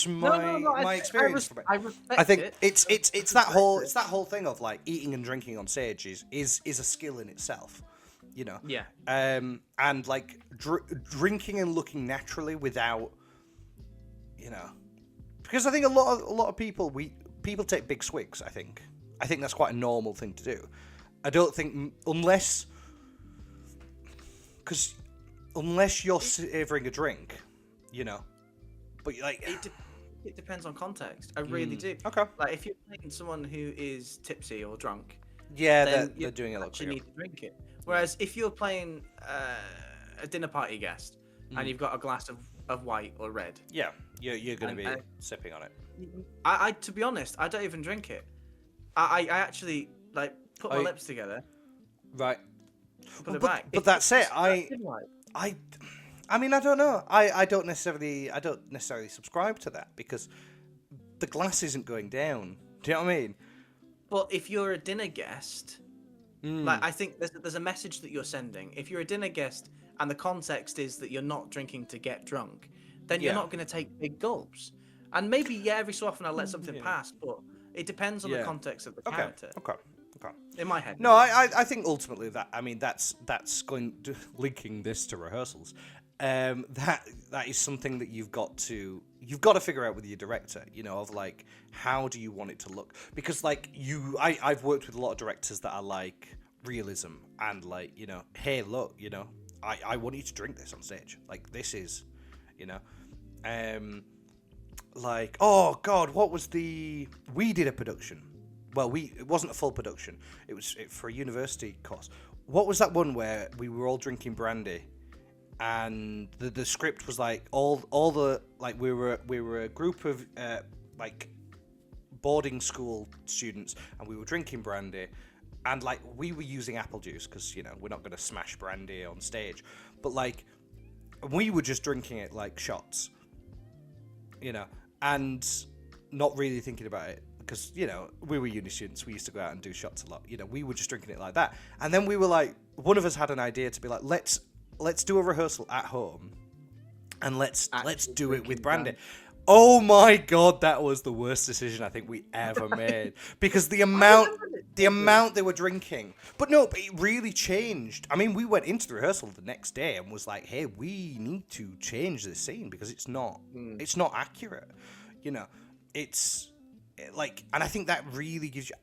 my No, experience from it. I respect I think it. it's that whole thing of like eating and drinking on stage is a skill in itself, you know. Yeah. And like drinking and looking naturally without, you know, because I think a lot of people take big swigs. I think that's quite a normal thing to do. I don't think unless you're savouring a drink, you know. But like, it depends on context. I really do. Okay. Like if you're playing someone who is tipsy or drunk, yeah, then they're doing a lot. You need to drink it. Whereas if you're playing a dinner party guest and you've got a glass of white or red, yeah, you're going to be sipping on it. I to be honest, I don't even drink it. I actually like put my lips together. Right. Put it back. But that's it. I mean, I don't know. I don't necessarily subscribe to that because the glass isn't going down. Do you know what I mean? But if you're a dinner guest, like I think there's a message that you're sending. If you're a dinner guest and the context is that you're not drinking to get drunk, then you're not going to take big gulps. And maybe every so often I'll let something pass, but it depends on the context of the character. Okay. In my head. No, I think ultimately that's going to, linking this to rehearsals. That is something that you've got to figure out with your director, you know, of like how do you want it to look? Because like I've worked with a lot of directors that are like realism and like, you know, hey look, you know, I want you to drink this on stage. Like this is, you know, like oh god, we did a production. Well, it wasn't a full production. It was for a university course. What was that one where we were all drinking brandy, and the script was like all the like we were a group of like boarding school students, and we were drinking brandy, and like we were using apple juice because you know we're not going to smash brandy on stage, but like we were just drinking it like shots, you know, and not really thinking about it. Because, you know, we were uni students, we used to go out and do shots a lot. You know, we were just drinking it like that. And then we were like, one of us had an idea to be like, let's do a rehearsal at home and let's do it with brandy. Oh my god, that was the worst decision I think we ever made. Because the amount they were drinking. But it really changed. I mean, we went into the rehearsal the next day and was like, hey, we need to change this scene because it's not accurate. You know, it's like, and I think that really gives you,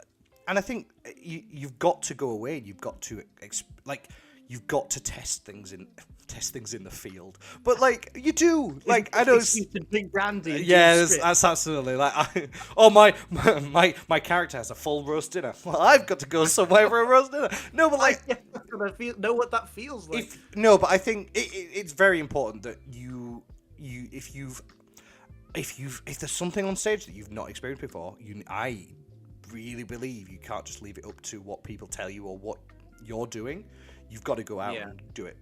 and I think you've got to go away and you've got to test things in the field, but like you do, like I know big brandy. Yeah, that's absolutely like my character has a full roast dinner. Well, I've got to go somewhere for a roast dinner. No, but like know what that feels like. But I think it's very important that if there's something on stage that you've not experienced before, I really believe you can't just leave it up to what people tell you or what you're doing. You've got to go out and do it.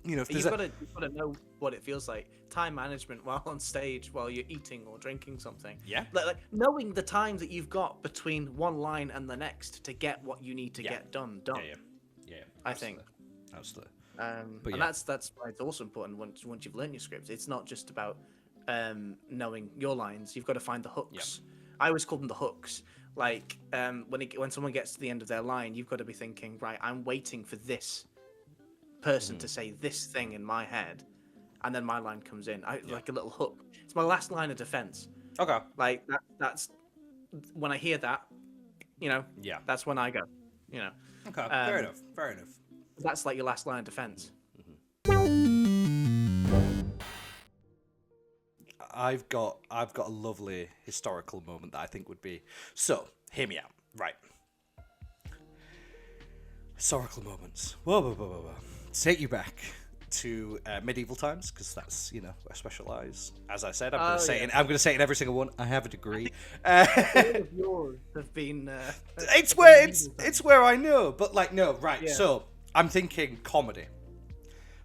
You know, you've got to know what it feels like. Time management while on stage, while you're eating or drinking something. Yeah. Like knowing the time that you've got between one line and the next to get what you need to get done. Yeah. I think. Absolutely. And that's why it's also important once you've learned your script. It's not just about knowing your lines. You've got to find the hooks. I always call them the hooks. Like when someone gets to the end of their line, you've got to be thinking, right, I'm waiting for this person to say this thing in my head, and then my line comes in. Like a little hook. It's my last line of defense. Okay. Like that's when I hear that, you know. Yeah. That's when I go. You know. Okay. Fair enough. That's like your last line of defense. I've got a lovely historical moment that I think would be. So, hear me out. Right. Historical moments. Whoa. Take you back to medieval times, because that's, where I specialise. As I said, I'm going to say it in every single one. I have a degree. All of yours have been. It's where I know, but no, right. Yeah. So I'm thinking comedy.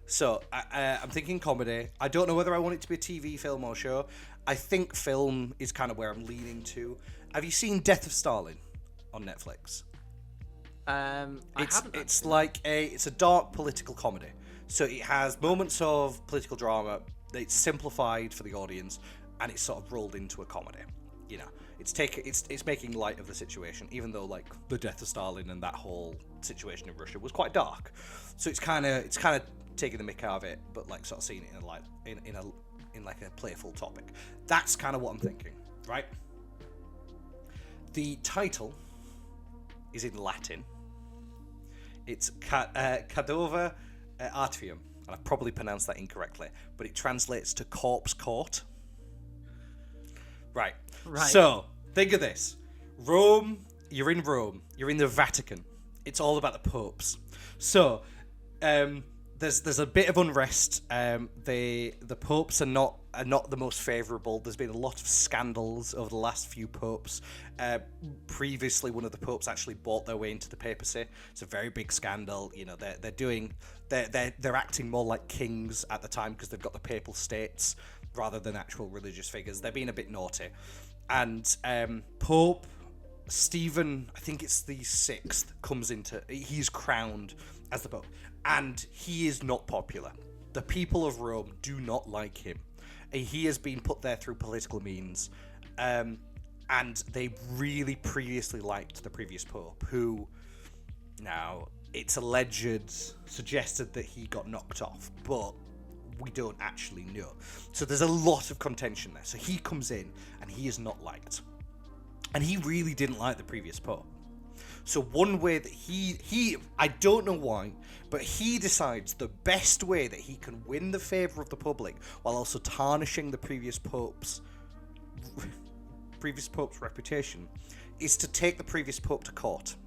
So I'm thinking comedy. I don't know whether I want it to be a TV, film, or show. I think film is kind of where I'm leaning to. Have you seen Death of Stalin on Netflix? It's a dark political comedy. So it has moments of political drama. It's simplified for the audience, and it's sort of rolled into a comedy. It's making light of the situation, even though the death of Stalin and that whole situation in Russia was quite dark. So it's kind of taking the mick out of it, but sort of seeing it in a playful topic. That's kind of what I'm thinking, right? The title is in Latin. It's Cadova Artium, and I probably pronounced that incorrectly, but it translates to corpse court. Right. So, think of this. Rome, you're in Rome. You're in the Vatican. It's all about the popes. So, there's a bit of unrest. The popes are not the most favourable. There's been a lot of scandals over the last few popes. Previously, one of the popes actually bought their way into the papacy. It's a very big scandal. They're acting more like kings at the time because they've got the papal states rather than actual religious figures. They're being a bit naughty, and Pope Stephen, I think it's the 6th, he's crowned as the pope, and he is not popular. The people of Rome do not like him. He has been put there through political means, and they really previously liked the previous pope, who, now, it's suggested that he got knocked off, but we don't actually know. So there's a lot of contention there. So he comes in, and he is not liked. And he really didn't like the previous pope. So one way that he I don't know why, but he decides the best way that he can win the favour of the public while also tarnishing the previous pope's reputation is to take the previous pope to court.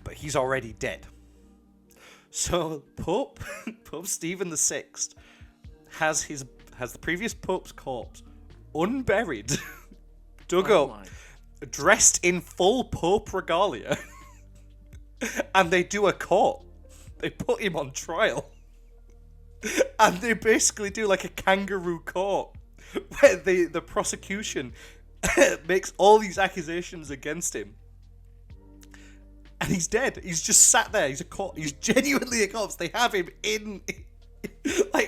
But he's already dead. So Pope Stephen the 6th has the previous pope's corpse unburied, dug up, dressed in full pope regalia, and they do a court. They put him on trial, and they basically do a kangaroo court where the prosecution makes all these accusations against him. And he's dead. He's just sat there. He's a corpse. He's genuinely a corpse. They have him in,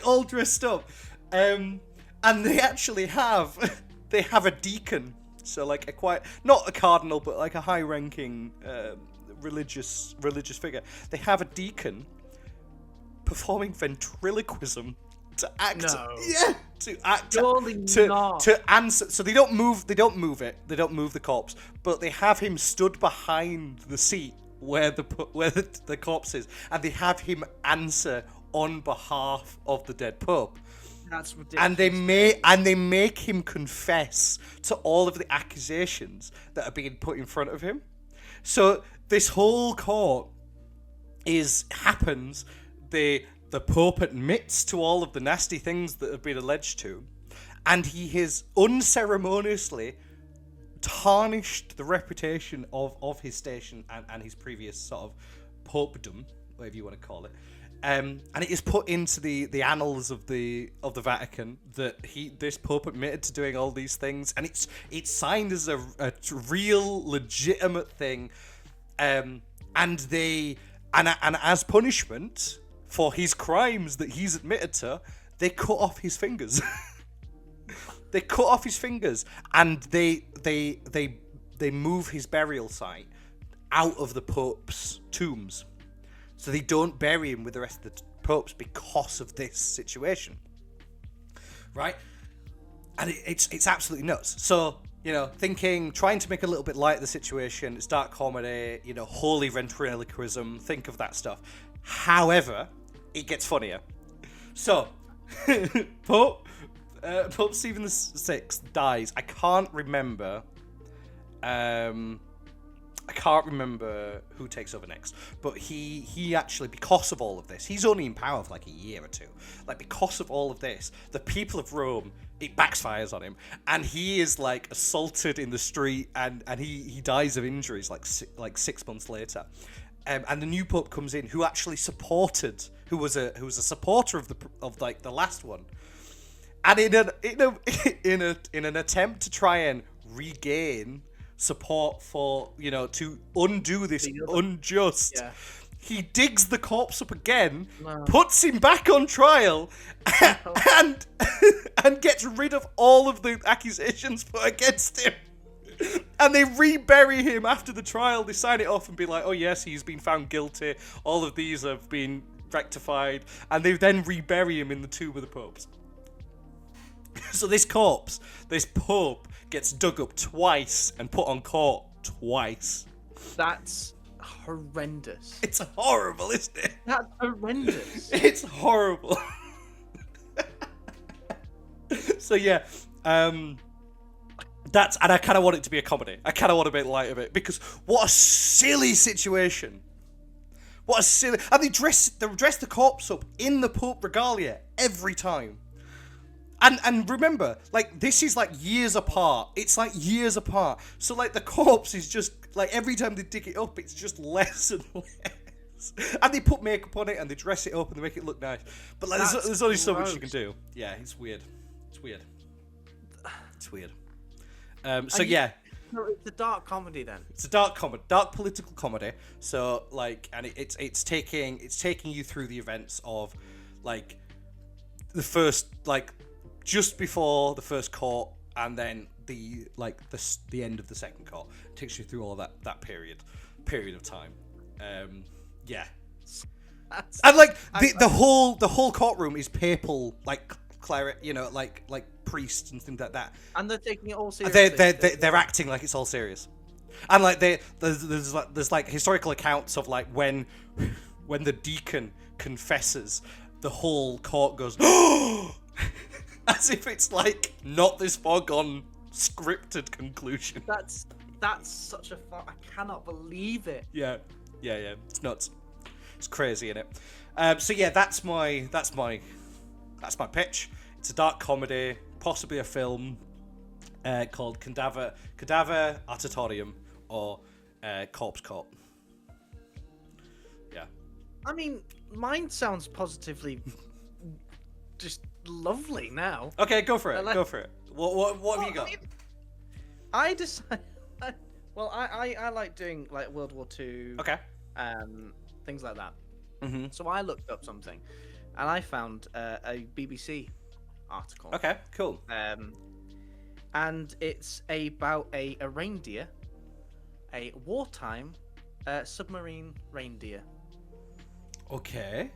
all dressed up. And they actually have a deacon. So, not a cardinal, but a high-ranking religious figure. They have a deacon performing ventriloquism to act. No. Yeah. To act. To answer. So they don't move it. They don't move the corpse. But they have him stood behind the seat where the corpse is, and they have him answer on behalf of the dead pope. That's ridiculous. And they make him confess to all of the accusations that are being put in front of him. So this whole court happens. The pope admits to all of the nasty things that have been alleged to, and he has unceremoniously tarnished the reputation of his station and his previous sort of popedom, whatever you want to call it. And it is put into the annals of the Vatican that this pope admitted to doing all these things, and it's signed as a real legitimate thing. And as punishment for his crimes that he's admitted to, they cut off his fingers. They cut off his fingers, and they move his burial site out of the Pope's tombs. So they don't bury him with the rest of the popes because of this situation. Right? And it's absolutely nuts. So, trying to make a little bit light of the situation, it's dark comedy, holy ventriloquism, think of that stuff. However, it gets funnier. So, Pope Stephen VI dies. I can't remember I can't remember who takes over next, but he actually, because of all of this, he's only in power for like a year or two. Like, because of all of this, the people of Rome, it backfires on him, and he is like assaulted in the street, and he dies of injuries like 6 months later. And the new pope comes in, who actually supported, who was a supporter of the last one, and in an attempt to try and regain support for, to undo this unjust, he digs the corpse up again, puts him back on trial, and gets rid of all of the accusations put against him. And they rebury him after the trial. They sign it off and be like, oh yes, he's been found guilty, all of these have been rectified, and they then rebury him in the tomb of the popes. So this pope gets dug up twice and put on court twice. That's horrendous. It's horrible, isn't it? That's horrendous. It's horrible. So yeah, and I kind of want it to be a comedy. I kind of want to make light of it, because what a silly situation. And they dress the corpse up in the Pope regalia every time. And remember, like, this is like years apart. It's like years apart. So like the corpse is just like, every time they dig it up, it's just less and less. And they put makeup on it and they dress it up and they make it look nice. But like, there's only so much you can do. Yeah, it's weird. It's weird. So yeah. No, it's a dark comedy then. It's a dark political comedy. So like, and it's taking you through the events of like the first, like, just before the first court, and then the end of the second court. It takes you through all that period of time. Yeah. And like the whole courtroom is papal, like cleric, like priests and things like that. And they're taking it all seriously. They're acting like it's all serious. And like there's like historical accounts of like when the deacon confesses, the whole court goes as if it's like not this far gone scripted conclusion. That's such a I cannot believe it. Yeah. It's nuts. It's crazy, isn't it? So yeah, that's my pitch. It's a dark comedy, possibly a film, called Cadaver Artatorium, or Corpse Court. Yeah. I mean, mine sounds positively just lovely now. Okay, go for it. Go for it. What have you got? I decided. Well, I like doing like World War II. Okay. Things like that. Mm-hmm. So I looked up something, and I found a BBC article. Okay, cool. And it's about a reindeer, a wartime submarine reindeer. Okay,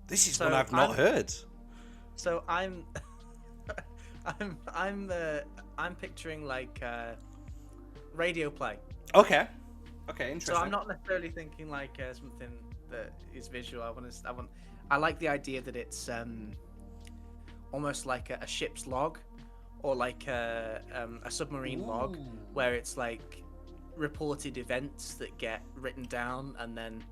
this is one I've not heard. So I'm picturing like radio play. Okay, interesting. So I'm not necessarily thinking like something that is visual. I like the idea that it's almost like a ship's log, or like a submarine log, where it's like reported events that get written down and then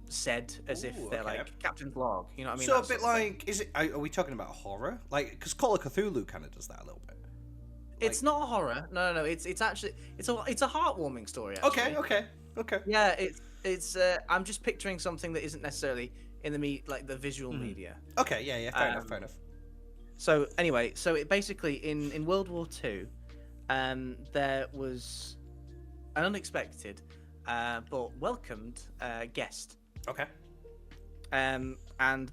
said as if they're like Captain's log. You know what I mean? So a bit like, are we talking about horror? Like, because Call of Cthulhu kind of does that a little bit. It's not a horror. No. It's actually it's a heartwarming story. Actually. Okay. Yeah, it's. I'm just picturing something that isn't necessarily in the visual media. Okay. Yeah. Fair enough. So anyway, it basically in World War II, there was an unexpected, but welcomed guest. Okay. And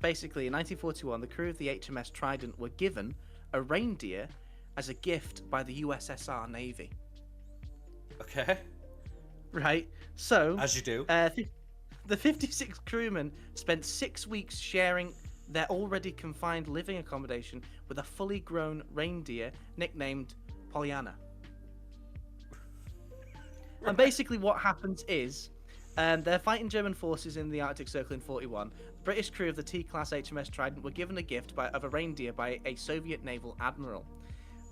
basically in 1941, the crew of the HMS Trident were given a reindeer as a gift by the USSR Navy. Okay. Right. So as you do. The 56 crewmen spent 6 weeks sharing their already confined living accommodation with a fully grown reindeer nicknamed Pollyanna. And basically what happens is they're fighting German forces in the Arctic Circle in 41. The British crew of the T-class HMS Trident were given a gift of a reindeer by a Soviet naval admiral.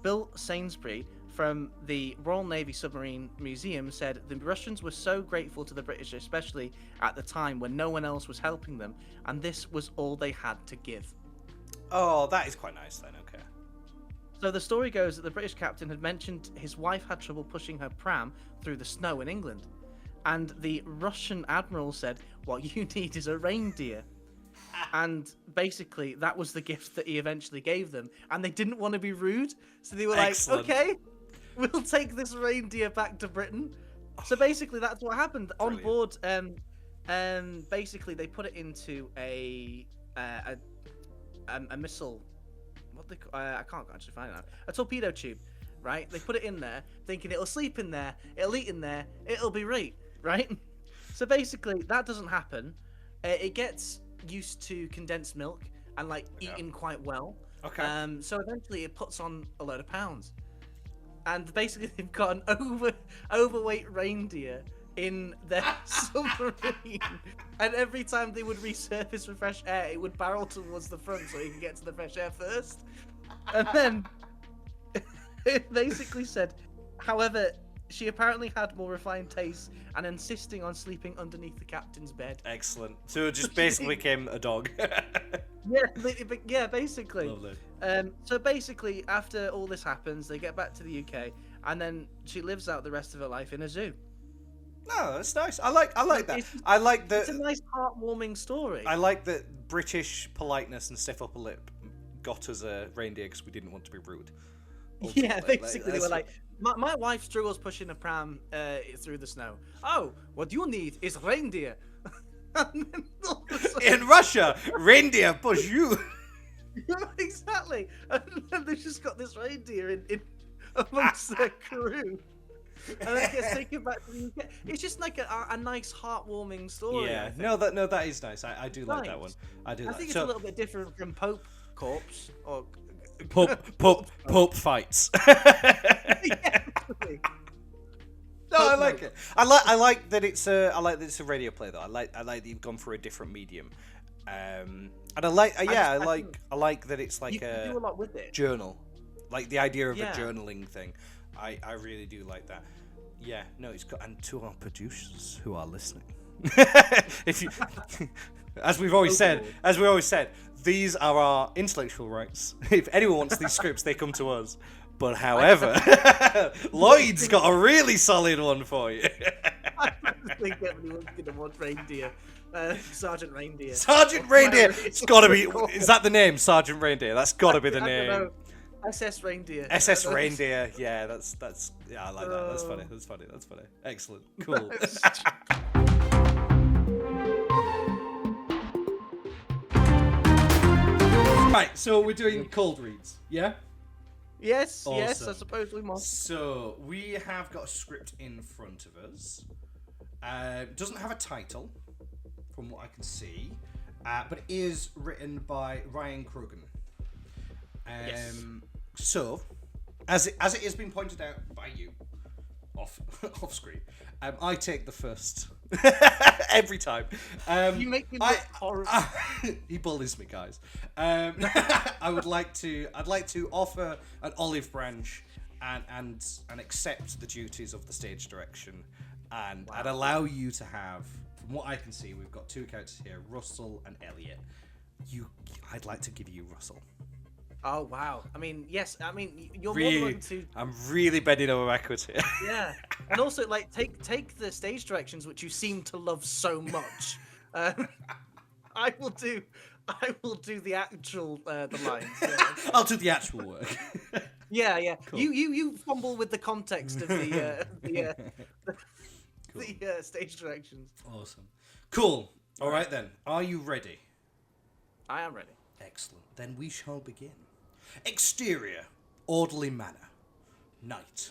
Bill Sainsbury from the Royal Navy Submarine Museum said the Russians were so grateful to the British, especially at the time when no one else was helping them, and this was all they had to give. Oh, that is quite nice then. Okay. So the story goes that the British captain had mentioned his wife had trouble pushing her pram through the snow in England. And the Russian admiral said, what you need is a reindeer. And basically, that was the gift that he eventually gave them. And they didn't want to be rude. So they were Excellent. like, okay, we'll take this reindeer back to Britain. So basically, that's what happened. Brilliant. On board, basically, they put it into a missile. I can't actually find it now. A torpedo tube, right? They put it in there, thinking it'll sleep in there, it'll eat in there, it'll be right? So basically, that doesn't happen. It gets used to condensed milk and eating quite well. Okay. So eventually, it puts on a load of pounds, and basically, they've got an overweight reindeer in their submarine, and every time they would resurface for fresh air, it would barrel towards the front so you can get to the fresh air first. And then it basically said, however, she apparently had more refined tastes and insisting on sleeping underneath the captain's bed. Excellent. So it just basically became a dog. Yeah, basically. Lovely. So basically, after all this happens, they get back to the UK, and then she lives out the rest of her life in a zoo. No, that's nice. I like that. I like that. It's a nice, heartwarming story. I like that British politeness and stiff upper lip got us a reindeer because we didn't want to be rude. Yeah, basically, they were like, my wife struggles pushing a pram through the snow. Oh, what you need is reindeer. And then all of a sudden- In Russia, reindeer push you. Yeah, exactly. And then they've just got this reindeer in amongst their crew. And then it gets taken back to the UK. It's just like a nice, heartwarming story. Yeah, I think. no, that is nice. I do like that one. I do. I think it's a little bit different from Pope Corpse or Pope fights. Yeah, absolutely. No, I like it. I like that it's a radio play though. I like that you've gone for a different medium. And I like I like that it's like you can do a lot with it. journal, like the idea of Yeah. a journaling thing. I really do like that. Yeah, no, it's got, and to our producers who are listening, if you, as we've always said, these are our intellectual rights. If anyone wants these scripts, they come to us. But however, Lloyd's got a really solid one for you. I don't think everyone's gonna want reindeer. Sergeant Reindeer. Sergeant Reindeer. It's got to be. Is that the name, Sergeant Reindeer? That's got to be the I don't know. name. SS Reindeer. SS Reindeer. Yeah, that's. Yeah, I like that. That's funny. Excellent. Cool. Right, so we're doing cold reads. Yeah. Yes, I Awesome. suppose we must. So we have got a script in front of us. Doesn't have a title, from what I can see, but is written by Ryan Krogan. Yes. So, as it has been pointed out by you, off screen, I take the first every time. You make me look horrible. He bullies me, guys. I'd like to offer an olive branch and accept the duties of the stage direction, and I'd allow you to have, from what I can see, we've got two characters here, Russell and Elliot. I'd like to give you Russell. Oh wow! I mean, yes. I mean, you're more Really, than welcome to. I'm really bending over backwards here. Yeah, and also take the stage directions which you seem to love so much. I will do the actual the lines. Yeah. I'll do the actual work. Yeah. Cool. You fumble with the context of the stage directions. Awesome. Cool. All right then. Are you ready? I am ready. Excellent. Then we shall begin. Exterior, orderly manor. Night.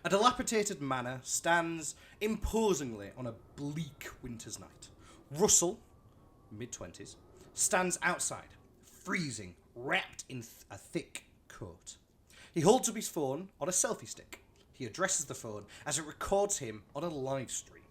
A dilapidated manor stands imposingly on a bleak winter's night. Russell, mid-20s, stands outside, freezing, wrapped in a thick coat. He holds up his phone on a selfie stick. He addresses the phone as it records him on a live stream.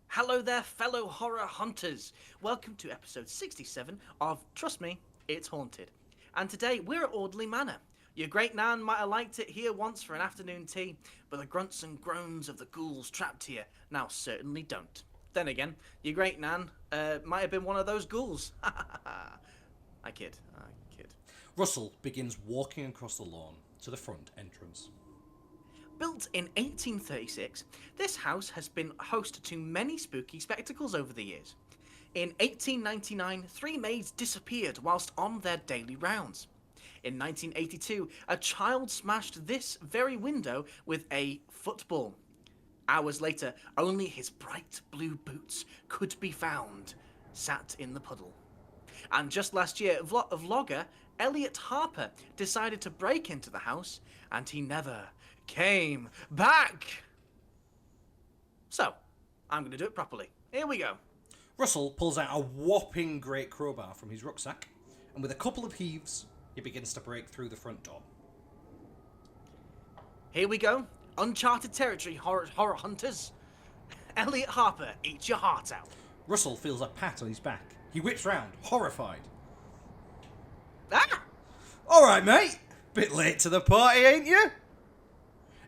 Hello there, fellow horror hunters. Welcome to episode 67 of Trust Me, It's Haunted. And today we're at Audley Manor. Your great nan might have liked it here once for an afternoon tea, but the grunts and groans of the ghouls trapped here now certainly don't. Then again, your great nan might have been one of those ghouls. I kid. Russell begins walking across the lawn to the front entrance. Built in 1836, this house has been host to many spooky spectacles over the years. In 1899, 3 maids disappeared whilst on their daily rounds. In 1982, a child smashed this very window with a football. Hours later, only his bright blue boots could be found, sat in the puddle. And just last year, vlogger Elliot Harper decided to break into the house, and he never came back. So, I'm going to do it properly. Here we go. Russell pulls out a whopping great crowbar from his rucksack, and with a couple of heaves, he begins to break through the front door. Here we go. Uncharted territory, horror hunters. Elliot Harper, eat your heart out. Russell feels a pat on his back. He whips round, horrified. Ah! All right, mate. Bit late to the party, ain't you?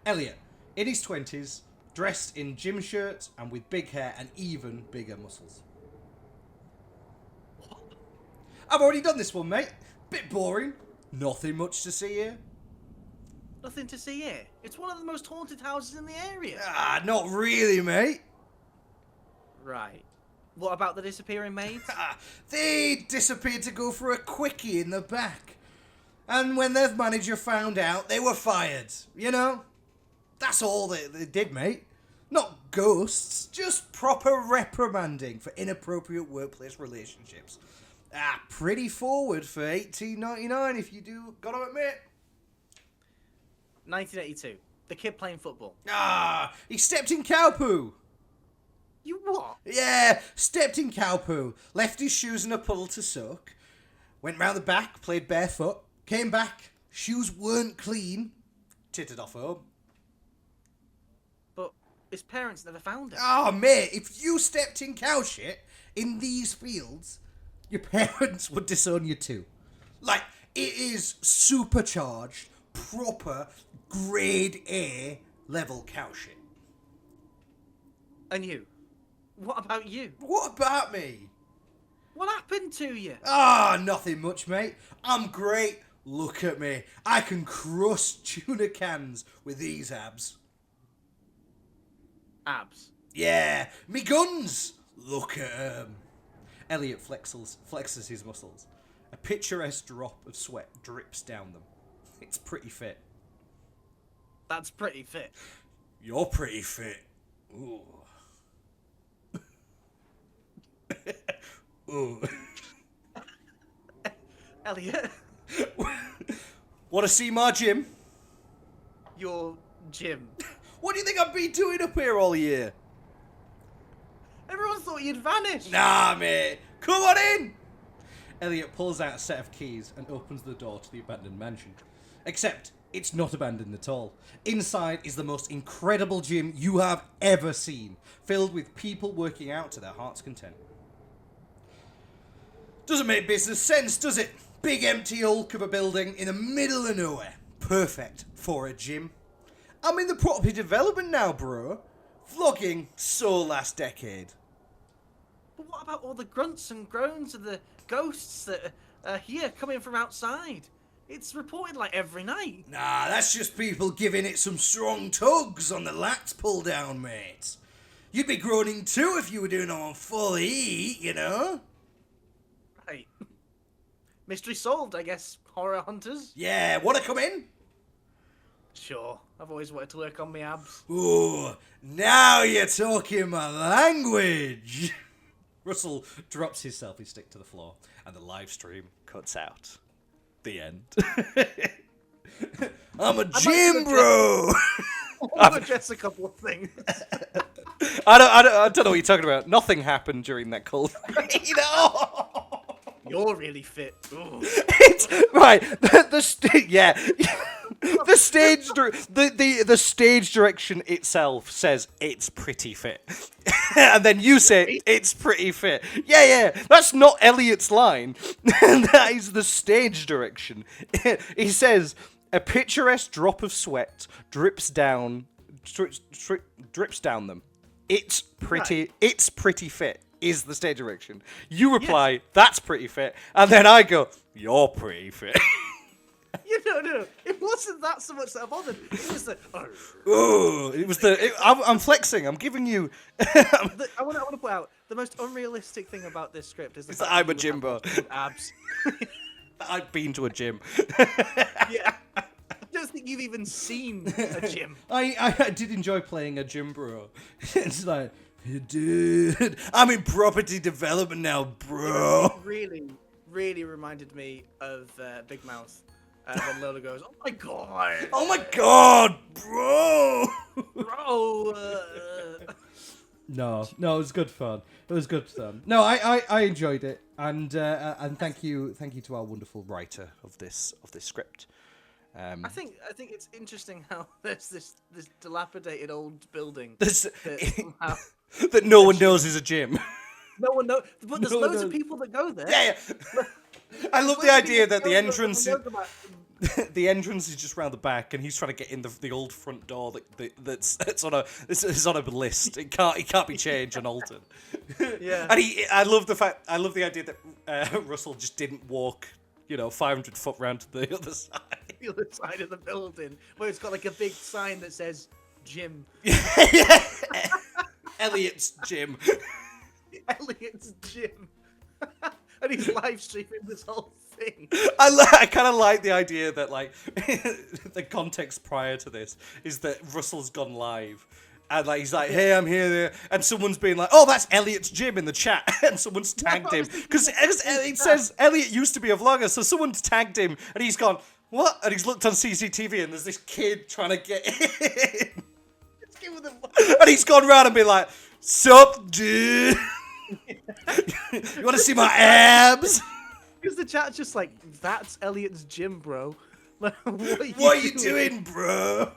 Elliot, in his 20s, dressed in gym shirts and with big hair and even bigger muscles. I've already done this one, mate. Bit boring. Nothing much to see here. Nothing to see here. It's one of the most haunted houses in the area. Ah, not really, mate. Right. What about the disappearing maids? They disappeared to go for a quickie in the back. And when their manager found out, they were fired. You know? That's all they did, mate. Not ghosts, just proper reprimanding for inappropriate workplace relationships. Pretty forward for 1899, if you do gotta admit. 1982. The kid playing football. He stepped in cow poo. You what? Yeah, stepped in cow poo, left his shoes in a puddle to soak, went round the back, played barefoot, came back, shoes weren't clean, tittered off home. But his parents never found him. Mate, if you stepped in cow shit in these fields, your parents would disown you too. Like, it is supercharged, proper, grade A level cow shit. And you? What about you? What about me? What happened to you? Nothing much, mate. I'm great. Look at me. I can crush tuna cans with these abs. Abs. Yeah, me guns. Look at 'em. Elliot flexes his muscles. A picturesque drop of sweat drips down them. It's pretty fit. That's pretty fit. You're pretty fit. Ooh. Ooh. Elliot. Want to see my gym? Your gym. What do you think I've been doing up here all year? Everyone thought you'd vanished. Nah, mate. Come on in. Elliot pulls out a set of keys and opens the door to the abandoned mansion. Except, it's not abandoned at all. Inside is the most incredible gym you have ever seen, filled with people working out to their heart's content. Doesn't make business sense, does it? Big empty hulk of a building in the middle of nowhere. Perfect for a gym. I'm in the property development now, bro. Vlogging so last decade. But what about all the grunts and groans of the ghosts that are here coming from outside? It's reported like every night. Nah, that's just people giving it some strong tugs on the lats pull down, mate. You'd be groaning too if you were doing it on full heat, you know? Right. Mystery solved, I guess, horror hunters. Yeah, wanna come in? Sure. I've always wanted to work on my abs. Ooh, now you're talking my language. Russell drops his selfie stick to the floor, and the live stream cuts out. The end. I'm a gym bro. I'll address a couple of things. I don't know what you're talking about. Nothing happened during that cold. You know. You're really fit. Ooh. It's right. Yeah. The stage direction itself says it's pretty fit, and then you say it's pretty fit. Yeah. That's not Elliot's line. That is the stage direction. He says A picturesque drop of sweat drips down them. It's pretty fit, is the stage direction. You reply, that's pretty fit, and then I go, you're pretty fit. No. It wasn't that so much that I bothered. It was the. I'm flexing. I'm giving you. I want to point out the most unrealistic thing about this script is the fact I'm that a Jimbo. Abs. I've been to a gym. Yeah. I don't think you've even seen a gym. I did enjoy playing a gym bro. It's like, dude, I'm in property development now, bro. It really reminded me of Big Mouth. When Lola goes, oh my god! Oh my god, bro! Bro! No, it was good fun. It was good fun. No, I enjoyed it, and thank you to our wonderful writer of this script. I think it's interesting how there's this dilapidated old building that no one knows is a gym. No one knows, but there's loads of people that go there. Yeah. I love the idea that the entrance is just round the back, and he's trying to get in the old front door that's on a list. It can't be changed and altered. Yeah. And I love the idea that Russell just didn't walk 500 foot round to the other side. The other side of the building, where it's got like a big sign that says gym. Yeah. Elliot's gym. Elliot's gym. And he's live streaming this whole thing. I kind of like the idea that the context prior to this is that Russell's gone live. And he's like, hey, I'm here, there. And someone's been like, oh, that's Elliot's gym in the chat. And someone's tagged him. Because it says Elliot used to be a vlogger. So someone's tagged him. And he's gone, what? And he's looked on CCTV. And there's this kid trying to get in. And he's gone round and been like, sup, dude? You want to see my abs? Because the chat's just like, that's Elliot's gym, bro. Like, what are you doing, bro?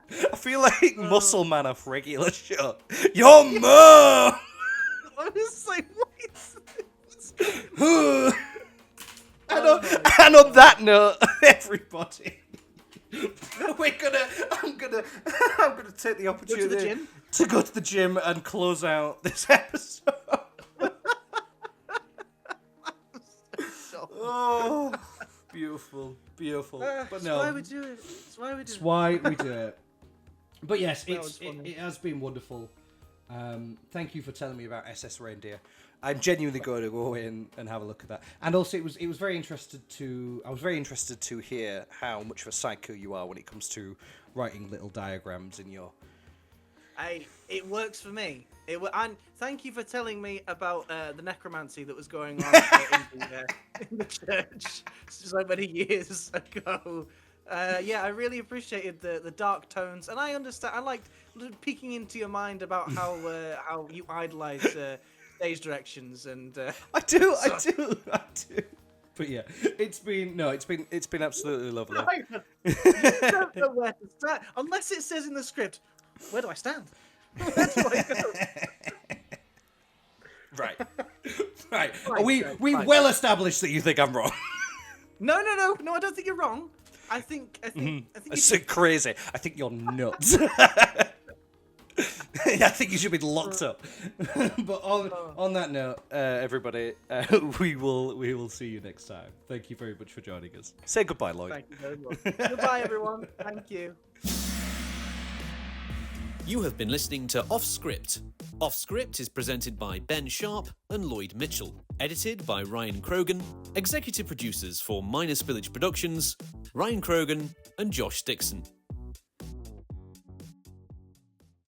I feel like Muscle Man off Regular Show. Your mom! I was like, what? And on that note, everybody, I'm gonna take the opportunity to go to the gym and close out this episode. Oh, beautiful. But no, why we do it. It's why we do it. But yes, it has been wonderful. Thank you for telling me about SS Reindeer. I'm genuinely going to go in and have a look at that. And also, I was very interested to hear how much of a psycho you are when it comes to writing little diagrams in your. It works for me. And thank you for telling me about the necromancy that was going on in the church so many years ago. I really appreciated the dark tones, and I understand. I liked peeking into your mind about how you idolize stage directions, and I do. But yeah, it's been absolutely lovely. You don't know where to start unless it says in the script. Where do I stand? Where do I go? Right. We well established that you think I'm wrong. No. I don't think you're wrong. I think It's so crazy. I think you're nuts. I think you should be locked up. But on that note, everybody, we will see you next time. Thank you very much for joining us. Say goodbye, Lloyd. Thank you very much. Goodbye, everyone. Thank you. You have been listening to Off Script. Off Script is presented by Ben Sharp and Lloyd Mitchell. Edited by Ryan Krogan. Executive producers for Minus Village Productions, Ryan Krogan and Josh Dixon.